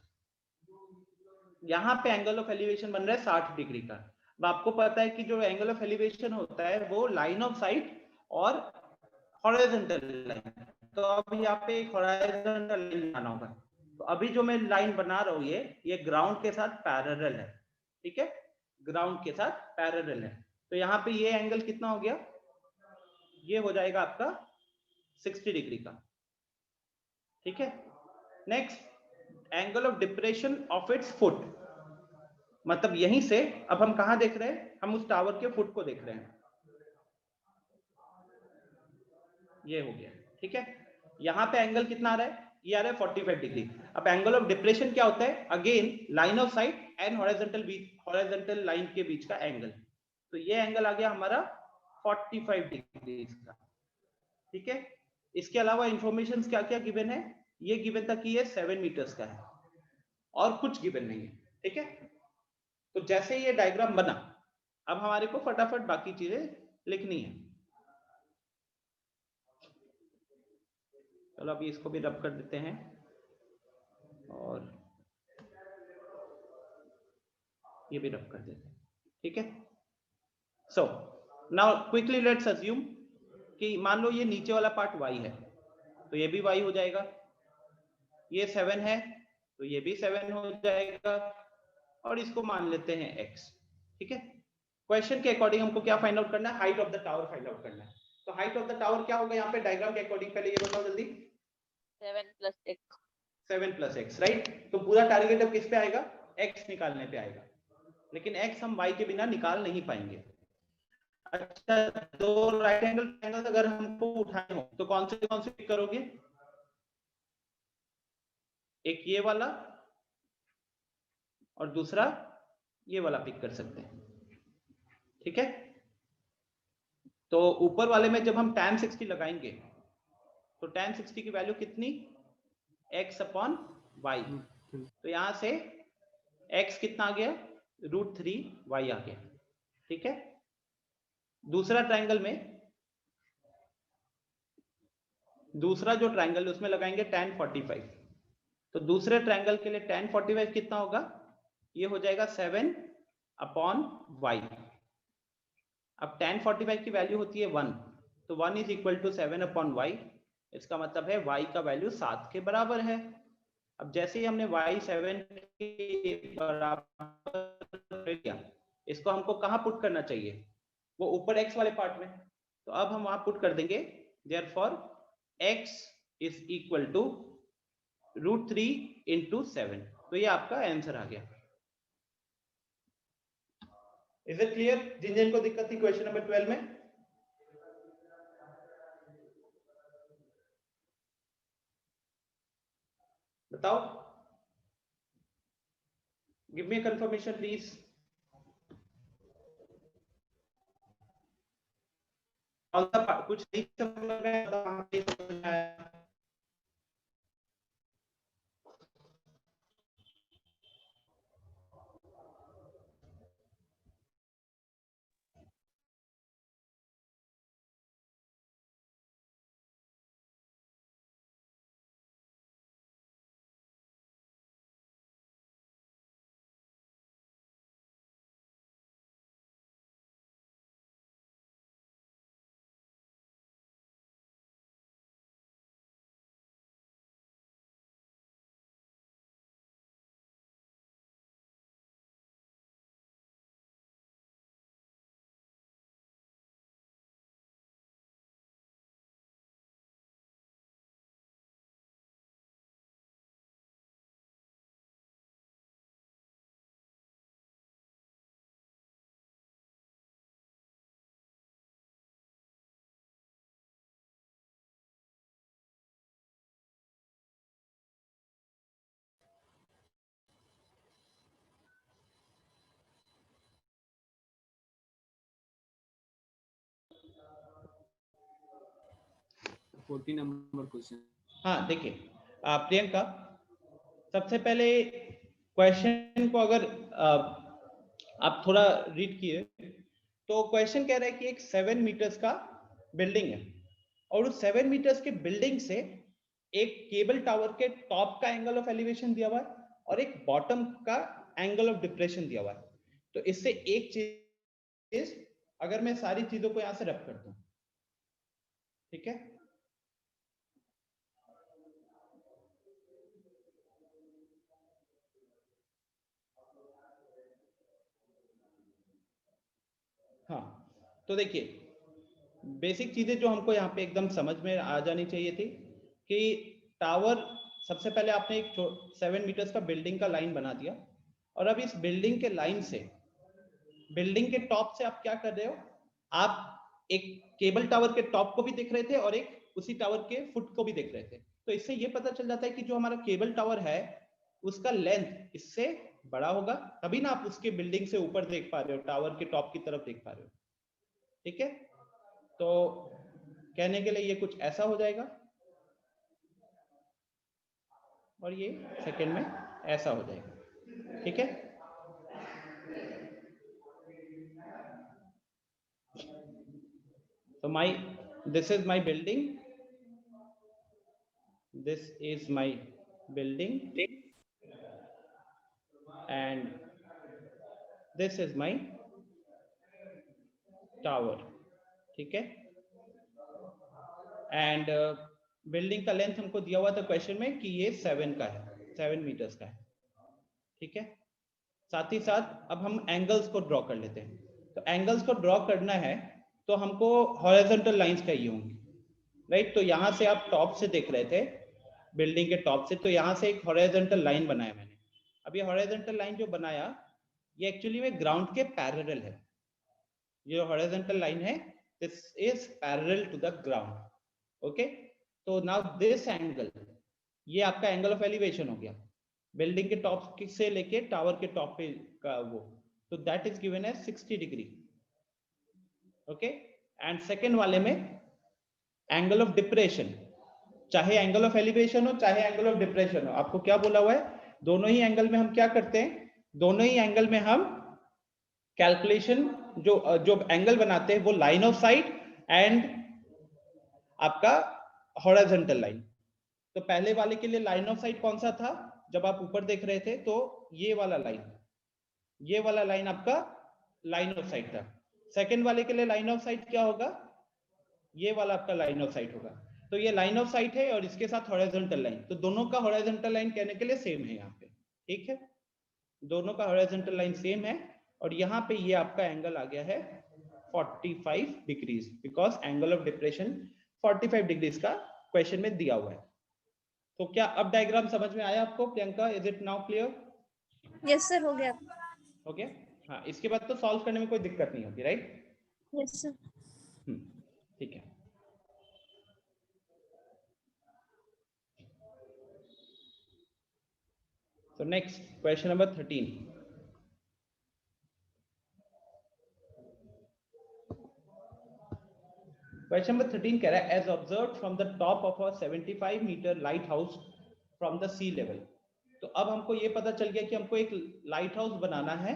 S1: यहां पे एंगल ऑफ एलिवेशन बन रहा है 60 डिग्री का। अब आपको पता है कि जो एंगल ऑफ एलिवेशन होता है वो लाइन ऑफ साइट और हॉरिजॉन्टल लाइन, तो अब यहाँ पे एक हॉरिजॉन्टल लाइन बनाना होगा। तो अभी जो मैं लाइन बना रहा हूँ ये ग्राउंड के साथ पैरेलल है, ठीक है, ग्राउंड के साथ पैरेलल है। तो यहाँ पे ये एंगल कितना हो गया, ये हो जाएगा आपका 60 डिग्री का, ठीक है। Next angle of depression of its foot, मतलब यहीं से अब हम कहां देख रहे हैं, हम उस टावर के फुट को देख रहे हैं, ये हो गया, ठीक है। यहां पे एंगल कितना आ रहा है, ये आ रहा है 45 डिग्री। अब एंगल ऑफ डिप्रेशन क्या होता है, again line of site and horizontal line के बीच का एंगल। तो ये एंगल आ गया हमारा 45 डिग्री का, ठीक है। इसके अलावा इंफॉर्मेशन क्या क्या गिवन है, ये गिवन था कि ये 7 मीटर्स का है और कुछ गिवन नहीं है, ठीक है। तो जैसे ये डायग्राम बना, अब हमारे को फटाफट बाकी चीजें लिखनी है। चलो अभी इसको भी रब कर देते हैं और ये भी रब कर देते हैं, ठीक है। So now quickly let's assume कि मान लो ये नीचे वाला पार्ट y है, तो ये भी y हो जाएगा, ये 7 है तो ये भी 7 हो जाएगा, और इसको मान लेते हैं x, ठीक है। क्वेश्चन के अकॉर्डिंग हमको क्या फाइंड आउट करना है, height of the tower find out करना है। तो हाइट ऑफ द टावर क्या होगा यहाँ पे डायग्राम के अकॉर्डिंग, पहले ये बताओ जल्दी। 7 प्लस x, राइट। तो पूरा टारगेट अब किस पे आएगा, x निकालने पे आएगा, लेकिन x हम y के बिना निकाल नहीं पाएंगे। अच्छा, दो राइट एंगल ट्रायंगल अगर हमको उठाने हो तो कौन से पिक करोगे, एक ये वाला और दूसरा ये वाला पिक कर सकते हैं, ठीक है। तो ऊपर वाले में जब हम tan 60 लगाएंगे तो tan 60 की वैल्यू कितनी, x अपॉन y। तो यहां से x कितना आ गया, √3y आ गया, ठीक है। दूसरा ट्रायंगल में, दूसरा जो ट्रायंगल उसमें लगाएंगे tan 45। तो दूसरे ट्रायंगल के लिए tan 45 कितना होगा, ये हो जाएगा 7 अपॉन y। अब tan 45 की वैल्यू होती है 1, तो 1 is equal to 7 upon y। इसका मतलब है y का वैल्यू 7 के बराबर है। अब जैसे ही हमने y 7 के बराबर किया, इसको हमको कहां पुट करना चाहिए, वो ऊपर x वाले पार्ट में। तो अब हम वहां पुट कर देंगे, therefore x is equal to √3 into 7। तो ये आपका आंसर आ गया। इज इट क्लियर जिन जिन को दिक्कत थी क्वेश्चन नंबर 12 में? बताओ, गिव मी कंफर्मेशन प्लीज। कुछ नहीं समझ में
S2: 14 नंबर क्वेश्चन।
S1: हाँ देखिए प्रियंका, सबसे पहले क्वेश्चन को अगर आप थोड़ा रीड किए तो क्वेश्चन कह रहा है कि एक 7 मीटर्स का बिल्डिंग है और उस 7 मीटर्स के बिल्डिंग से एक केबल टावर के टॉप का एंगल ऑफ एलिवेशन दिया हुआ है और एक बॉटम का एंगल ऑफ डिप्रेशन दिया हुआ है। तो इससे एक चीज, अगर मैं सारी चीजों को यहां से रब कर दूं, ठीक है, हाँ तो देखिए बेसिक चीजें जो हमको यहाँ पे एकदम समझ में आ जानी चाहिए थी कि टावर, सबसे पहले आपने एक 7 मीटर्स का बिल्डिंग का लाइन बना दिया और अब इस बिल्डिंग के लाइन से, बिल्डिंग के टॉप से आप क्या कर रहे हो, आप एक केबल टावर के टॉप को भी देख रहे थे और एक उसी टावर के फुट को भी देख रहे थे। तो इससे ये पता चल जाता है कि जो हमारा केबल टावर है उसका लेंथ इससे बड़ा होगा, तभी ना आप उसके बिल्डिंग से ऊपर देख पा रहे हो, टावर के टॉप की तरफ देख पा रहे हो। ठीक है, तो कहने के लिए ये कुछ ऐसा हो जाएगा और ये सेकंड में ऐसा हो जाएगा। ठीक है, तो this is my building, this is my building and this is my tower। ठीक है, एंड बिल्डिंग का लेंथ हमको दिया हुआ था क्वेश्चन में कि ये 7 का है, 7 मीटर्स का है। ठीक है, साथ ही साथ अब हम एंगल्स को ड्रॉ कर लेते हैं। तो एंगल्स को ड्रॉ करना है तो हमको हॉरिजॉन्टल लाइंस चाहिए होंगी, राइट। तो यहाँ से आप टॉप से देख रहे थे, बिल्डिंग के टॉप से, तो यहाँ से एक हॉरिजॉन्टल लाइन बनाया मैंने। अब ये हॉरिजॉन्टल लाइन जो बनाया ये एक्चुअली में ग्राउंड के पैरेलल है। ये हॉरिजॉन्टल लाइन है, this is parallel to the ground. Okay, तो नाउ दिस एंगल, ये आपका एंगल ऑफ एलिवेशन हो गया बिल्डिंग के टॉप से लेके टावर के टॉप पे का वो, तो that is given as 60 degree. Okay, and second वाले में एंगल ऑफ डिप्रेशन, चाहे एंगल ऑफ एलिवेशन हो चाहे एंगल ऑफ डिप्रेशन हो, आपको क्या बोला हुआ है, दोनों ही एंगल में हम क्या करते हैं, दोनों ही एंगल में हम कैलकुलेशन, जो एंगल बनाते हैं वो लाइन ऑफ साइट एंड आपका हॉरिजॉन्टल लाइन। तो पहले वाले के लिए लाइन ऑफ साइट कौन सा था, जब आप ऊपर देख रहे थे तो ये वाला लाइन, ये वाला लाइन आपका लाइन ऑफ साइट था। सेकंड वाले के लिए लाइन ऑफ साइट क्या होगा, ये वाला आपका लाइन ऑफ साइट होगा। तो ये लाइन ऑफ साइट है और इसके साथ हॉरिजॉन्टल लाइन, तो दोनों का हॉरिजॉन्टल लाइन कहने के लिए सेम है यहाँ पे। ठीक है, दोनों का हॉरिजॉन्टल लाइन सेम है और यहाँ पे ये आपका एंगल आ गया है 45 degrees, because angle of depression 45 degrees का क्वेश्चन में दिया हुआ है। तो क्या अब डायग्राम समझ में आया आपको Priyanka, is it now clear?
S8: Yes sir, हो गया।
S1: हो गया, हाँ, इसके बाद तो सॉल्व करने में कोई दिक्कत नहीं होगी, राइट?
S8: Yes sir.
S1: ठीक है, so next question number 13। Question number 13 कह रहा है as observed from the top of a 75 metre lighthouse from the sea level. तो अब हमको ये पता चल गया कि हमको एक लाइट हाउस बनाना है।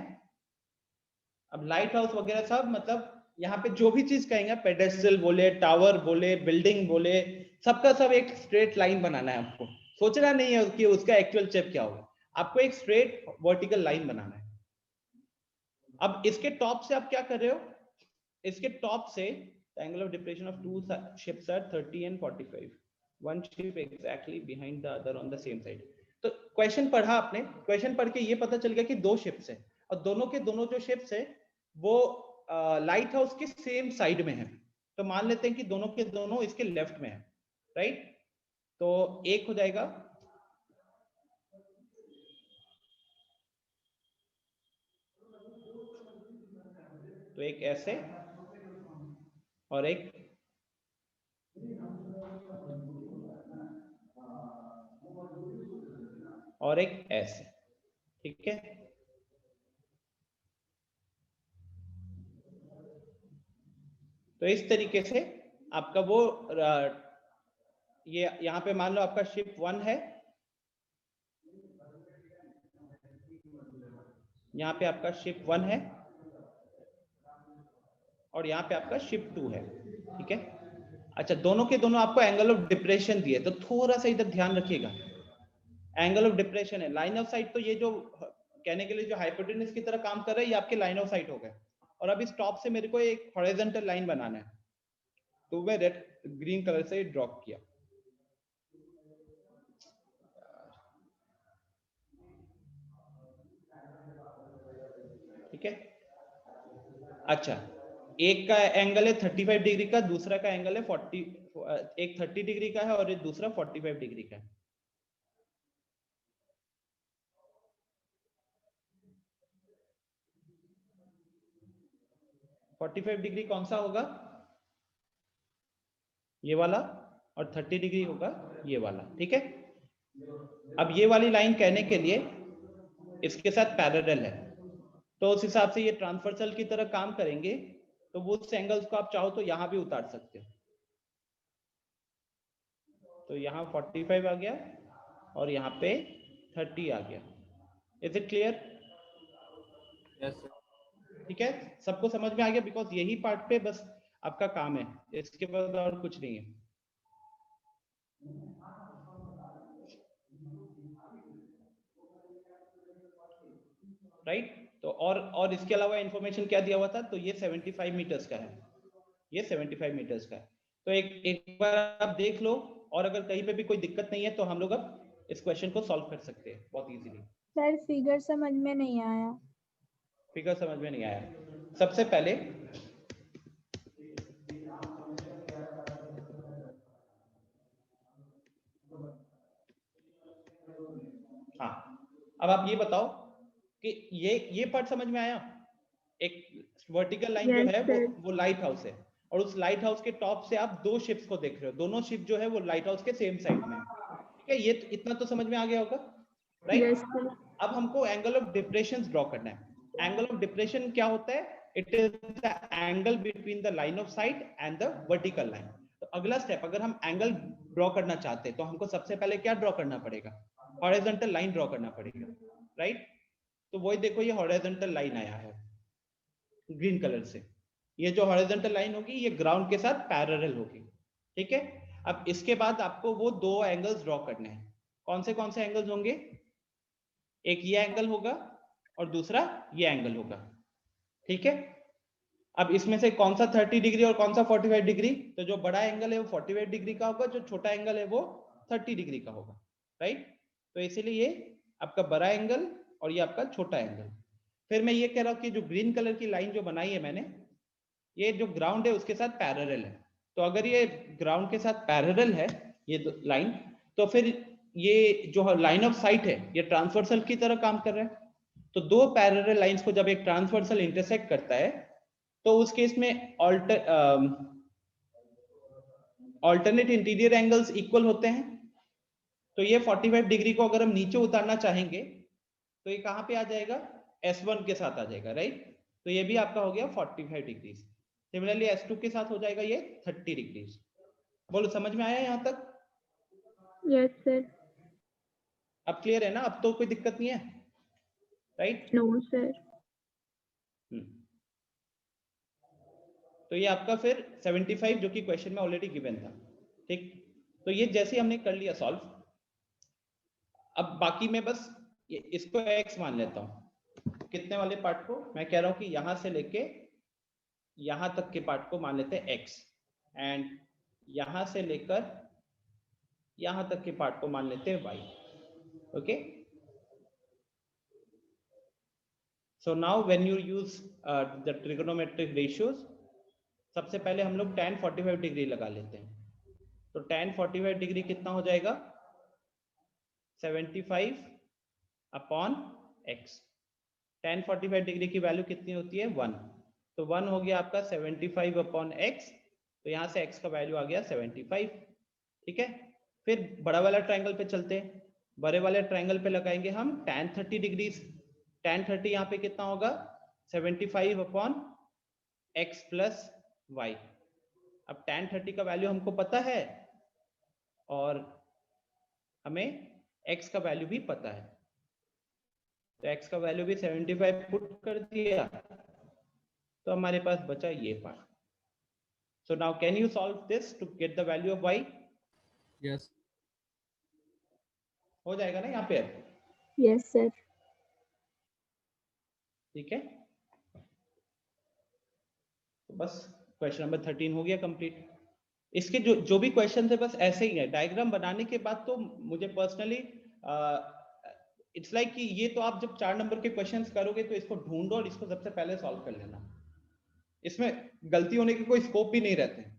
S1: अब लाइट हाउस वगैरह सब, मतलब यहाँ पे जो भी चीज कहेंगे, पेडेस्टल बोले, टावर बोले, बिल्डिंग बोले, सबका सब एक स्ट्रेट लाइन बनाना है। आपको सोचना नहीं है कि उसका एक्चुअल शेप क्या होगा, आपको एक स्ट्रेट वर्टिकल लाइन बनाना है। अब इसके टॉप से आप क्या कर रहे हो, इसके टॉप से the angle of depression of two ships are 30 and 45, one ship exactly behind the other on the same side। तो क्वेश्चन पढ़ा आपने, क्वेश्चन पढ़ के ये पता चल गया कि दो शिप्स है और दोनों के दोनों जो शिप्स है वो लाइट हाउस के सेम साइड में है। तो मान लेते हैं कि दोनों के दोनों इसके लेफ्ट में है, राइट? तो एक हो जाएगा तो एक ऐसे और एक ऐसे। ठीक है, तो इस तरीके से आपका वो ये यहाँ पे मान लो आपका शिप 1 है, यहाँ पे आपका शिप 1 है और यहाँ पे आपका शिप 2 है, ठीक है। अच्छा, दोनों के दोनों आपको एंगल ऑफ डिप्रेशन दिए, तो थोड़ा सा इधर ध्यान रखिएगा, एंगल ऑफ डिप्रेशन है। लाइन ऑफ साइट तो ये जो कहने के लिए जो हाइपोटेन्यूज की तरह काम कर रहा है, ये आपके लाइन ऑफ साइट हो गए। और अब इस टॉप से मेरे को एक हॉरिजॉन्टल लाइन बनाना है, तो मैं रेड ग्रीन कलर से ड्रॉ किया। ठीक है। अच्छा, एक का एंगल है 35 डिग्री का, दूसरा का एंगल है 40, एक 30 डिग्री का है और एक दूसरा 45 डिग्री का है। (45 डिग्री कौन सा होगा? ये वाला, और 30 डिग्री होगा ये वाला, ठीक है। अब ये वाली लाइन कहने के लिए इसके साथ पैरेलल है, तो उस हिसाब से ये ट्रांसवर्सल की तरह काम करेंगे, तो वो उस एंगल्स को आप चाहो तो यहां भी उतार सकते हो। तो यहाँ 45 आ गया और यहाँ पे 30 आ गया। Is it clear? ठीक है, सबको समझ में आ गया? बिकॉज यही पार्ट पे बस आपका काम है, इसके बाद और कुछ नहीं है। राइट? तो और इसके अलावा इंफॉर्मेशन क्या दिया हुआ था? तो ये 75 मीटर्स का है, ये 75 मीटर्स का है। तो एक बार आप देख लो, और अगर कहीं पे भी कोई दिक्कत नहीं है तो हम लोग अब इस क्वेश्चन को सॉल्व कर सकते हैं बहुत इजीली।
S8: सर फिगर समझ में नहीं आया।
S1: फिगर समझ में नहीं आया? सबसे पहले हाँ, अब आप ये बताओ कि ये पार्ट समझ में आया? एक वर्टिकल लाइन जो है वो लाइट हाउस है, और उस लाइट हाउस के टॉप से आप दो शिप्स को देख रहे हो, दोनों शिप जो है वो लाइट हाउस के सेम साइड में, ठीक है। ये इतना तो समझ में आ गया होगा, राइट? अब हमको एंगल ऑफ डिप्रेशन ड्रॉ करना है। एंगल ऑफ डिप्रेशन क्या होता है? It is the angle between the line of site and the vertical line. तो अगला स्टेप, अगर हम एंगल ड्रॉ करना चाहते हैं तो हमको सबसे पहले क्या ड्रॉ करना पड़ेगा? हॉरिजॉन्टल लाइन ड्रॉ करना पड़ेगा, राइट? तो वही देखो, ये हॉरिजॉन्टल लाइन आया है ग्रीन कलर से। ये जो हॉरिजॉन्टल लाइन होगी ये ग्राउंड के साथ पैरेलल होगी, ठीक है। अब इसके बाद आपको वो दो एंगल्स ड्रॉ करने हैं। कौन से एंगल्स होंगे? एक ये एंगल होगा और दूसरा ये एंगल होगा, ठीक है। अब इसमें से कौन सा 30 डिग्री और कौन सा 45 डिग्री? तो जो बड़ा एंगल है वो 45 डिग्री का होगा, जो छोटा एंगल है वो 30 डिग्री का होगा, राइट? तो इसीलिए ये आपका बड़ा एंगल और ये आपका छोटा एंगल। फिर मैं ये कह रहा हूं कि जो ग्रीन कलर की लाइन जो बनाई है मैंने, ये जो ग्राउंड है उसके साथ पैरेलल है। तो अगर ये ग्राउंड के साथ पैरेलल है ये लाइन, तो फिर ये जो लाइन ऑफ साइट है ये ट्रांसवर्सल की तरह काम कर रहा है। तो दो पैरेलल लाइंस को जब एक ट्रांसवर्सल इंटरसेक्ट करता है तो उस केस में ऑल्टरनेट इंटीरियर एंगल्स इक्वल होते हैं। तो ये 45 डिग्री को अगर हम नीचे उतारना चाहेंगे तो ये कहां पे आ जाएगा? S1 के साथ आ जाएगा, राइट? तो ये भी आपका हो गया 45 डिग्री। सिमिलरली S2 के साथ हो जाएगा ये 30 डिग्री। बोलो, समझ में आया यहां तक?
S5: Yes sir.
S1: अब क्लियर है ना? अब तो कोई दिक्कत नहीं है, राइट?
S5: No sir.
S1: तो ये आपका फिर 75 जो कि क्वेश्चन में ऑलरेडी गिवन था, ठीक। तो ये जैसे हमने कर लिया सॉल्व, अब बाकी मैं बस इसको x मान लेता हूं। कितने वाले पार्ट को? मैं कह रहा हूं कि यहां से लेके यहां तक के पार्ट को मान लेते हैं x, एंड यहां से लेकर यहां तक के पार्ट को मान लेते हैं y, okay. So now when you use the trigonometric ratios, सबसे पहले हम लोग tan 45 डिग्री लगा लेते हैं। तो tan 45 डिग्री कितना हो जाएगा? 75 अपॉन x। tan 45 डिग्री की वैल्यू कितनी होती है? 1। तो 1 हो गया आपका 75 अपॉन x। तो यहां से x का वैल्यू आ गया 75, ठीक है। फिर बड़ा वाला ट्रायंगल पे चलते हैं। बड़े वाले ट्रायंगल पे लगाएंगे हम tan 30 डिग्री। tan 30 यहाँ पे कितना होगा? 75 अपॉन x प्लस y। अब tan 30 का वैल्यू हमको पता है, और हमें x का वैल्यू भी पता है, तो x का वैल्यू भी 75 पुट कर दिया, तो हमारे पास बचा ये part. So now can you solve this to get the value of y?
S2: Yes
S1: हो जाएगा ना यहाँ पे?
S5: Yes, sir.
S1: ठीक है, तो बस क्वेश्चन नंबर 13 हो गया कंप्लीट। इसके जो भी क्वेश्चन है बस ऐसे ही है। डायग्राम बनाने के बाद तो मुझे पर्सनली इट्स लाइक कि ये तो आप जब 4 नंबर के क्वेश्चंस करोगे तो इसको ढूंढो और इसको सबसे पहले सॉल्व कर लेना, इसमें गलती होने के कोई स्कोप भी नहीं रहते।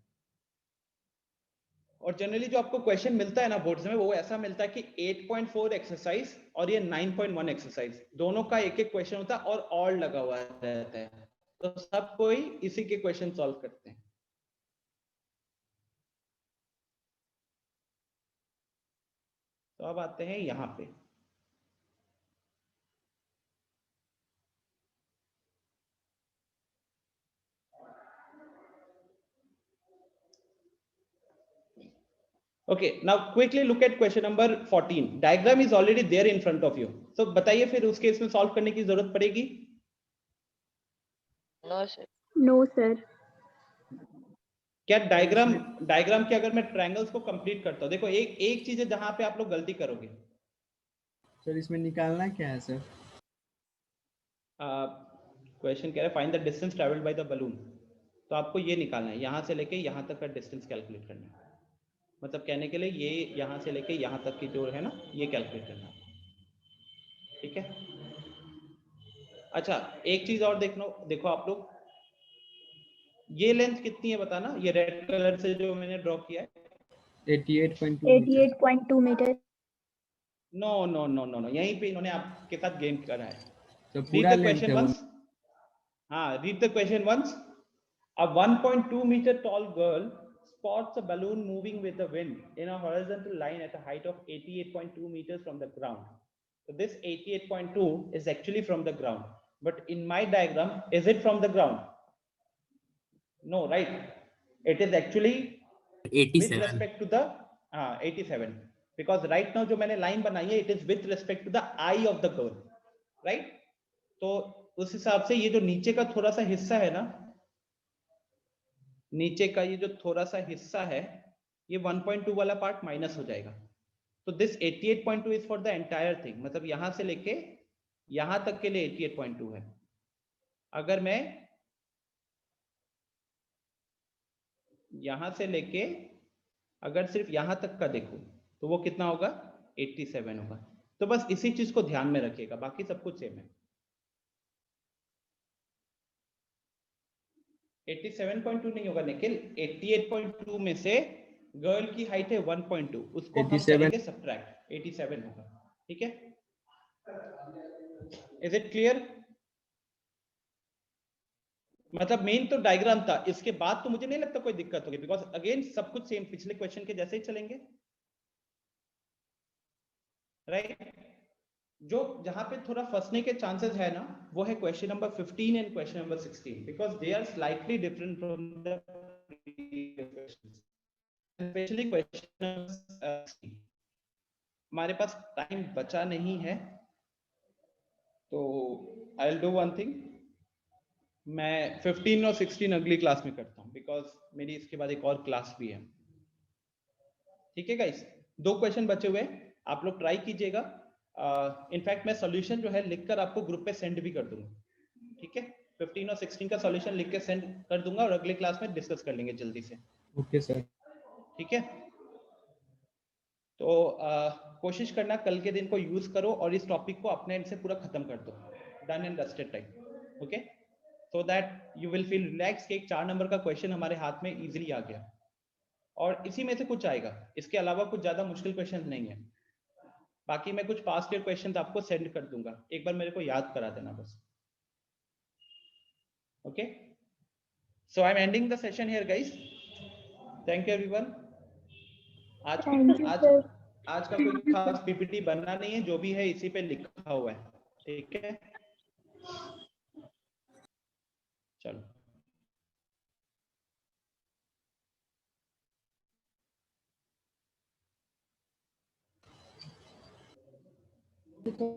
S1: और जनरली जो आपको क्वेश्चन मिलता है ना बोर्ड्स में, वो ऐसा मिलता है कि 8.4 एक्सरसाइज और ये 9.1 एक्सरसाइज, दोनों का एक एक क्वेश्चन होता है और लगा हुआ रहता है, तो सब कोई इसी के क्वेश्चन सॉल्व करते हैं। तो अब आते हैं यहाँ पे। Okay, now quickly look at question number 14. Diagram is already there in front of you. So बताइए फिर उसके इसमें सॉल्व करने की जरूरत पड़ेगी?
S4: No, sir.
S5: No, sir.
S1: क्या डायग्राम के अगर मैं ट्रायंगल्स को कंप्लीट करता हूँ, देखो एक चीज है जहां पे आप लोग गलती करोगे।
S7: सर इसमें निकालना क्या है सर?
S1: क्वेश्चन कह रहा है find the distance travelled by the balloon, तो आपको ये निकालना है, यहां से लेके यहां तक का डिस्टेंस कैलकुलेट करना है। मतलब कहने के लिए ये यहां से लेके यहां तक की जो है ना, ये कैलकुलेट करना है। ठीक है, अच्छा एक चीज और देखो आप लोग, ये लेंथ कितनी है बताना, ये रेड कलर से जो मैंने ड्रॉ किया है।
S7: 88.2
S8: 88.2 metre.
S1: No no no no no, यहीं पे इन्होंने आपके साथ गेम करा है।
S7: तो
S1: Read
S7: पूरा
S1: the
S7: लेंथ
S1: question
S7: है
S1: once. Read the question once. A 1.2 meter tall girl spots a balloon moving with the wind in a horizontal line at a height of 88.2 meters from the ground. So this 88.2 is actually from the ground. But in my diagram, is it from the ground? No, right? It is actually
S9: 87
S1: with respect to the 87. Because right now जो मैंने line बनाई है, it is with respect to the eye of the girl, right? तो उस हिसाब से ये जो नीचे का थोड़ा सा हिस्सा है ना, नीचे का ये जो थोड़ा सा हिस्सा है, ये 1.2 वाला पार्ट माइनस हो जाएगा। तो this 88.2 is for the entire thing, मतलब यहां से लेके यहां तक के लिए 88.2 है। अगर मैं यहां से लेके अगर सिर्फ यहां तक का देखूं तो वो कितना होगा? 87 होगा। तो बस इसी चीज को ध्यान में रखिएगा, बाकी सब कुछ सेम है। 87.2 नहीं होगा निखिल, 88.2 में से गर्ल की हाइट है 1.2, उसको हम करेंगे सब्ट्रैक्ट, 87 होगा। ठीक है, इज इट क्लियर? मतलब मेन तो डायग्राम था, इसके बाद तो मुझे नहीं लगता कोई दिक्कत होगी, बिकॉज अगेन सब कुछ सेम पिछले क्वेश्चन के जैसे ही चलेंगे, राइट? जो जहां पे थोड़ा फंसने के चांसेस है ना, वो है question number 15 and question number 16, because they are slightly different from the previous questions, specially question. हमारे पास टाइम बचा नहीं है, तो I will do one thing, मैं 15 और 16 अगली क्लास में करता हूँ, बिकॉज मेरी इसके बाद एक और क्लास भी है। ठीक है गाइस, 2 क्वेश्चन बचे हुए, आप लोग ट्राई कीजिएगा। इनफैक्ट मैं सॉल्यूशन जो है लिखकर आपको ग्रुप पे सेंड भी कर दूंगा। ठीक है, 15 और 16 का सॉल्यूशन लिख के सेंड कर दूंगा और अगली क्लास में डिस्कस कर लेंगे जल्दी से।
S7: Okay sir. ठीक
S1: है, तो कोशिश करना कल के दिन को यूज करो और इस टॉपिक को अपने एंड से पूरा खत्म कर दो, done and dusted type. Okay, so that you will feel relax कि एक 4 नंबर का क्वेश्चन हमारे हाथ में इजीली आ गया, और इसी में से कुछ आएगा, इसके अलावा कुछ ज्यादा मुश्किल क्वेश्चन नहीं है। बाकी मैं कुछ पास्ट ईयर क्वेश्चन आपको सेंड कर दूंगा, एक बार मेरे को याद करा देना बस। Okay, so I am ending the session here guys, thank you everyone. आज का कोई खास पीपीटी बनना नहीं है, जो भी है इसी पे लिखा हुआ है। ठीक है, चलो।
S8: ठीक है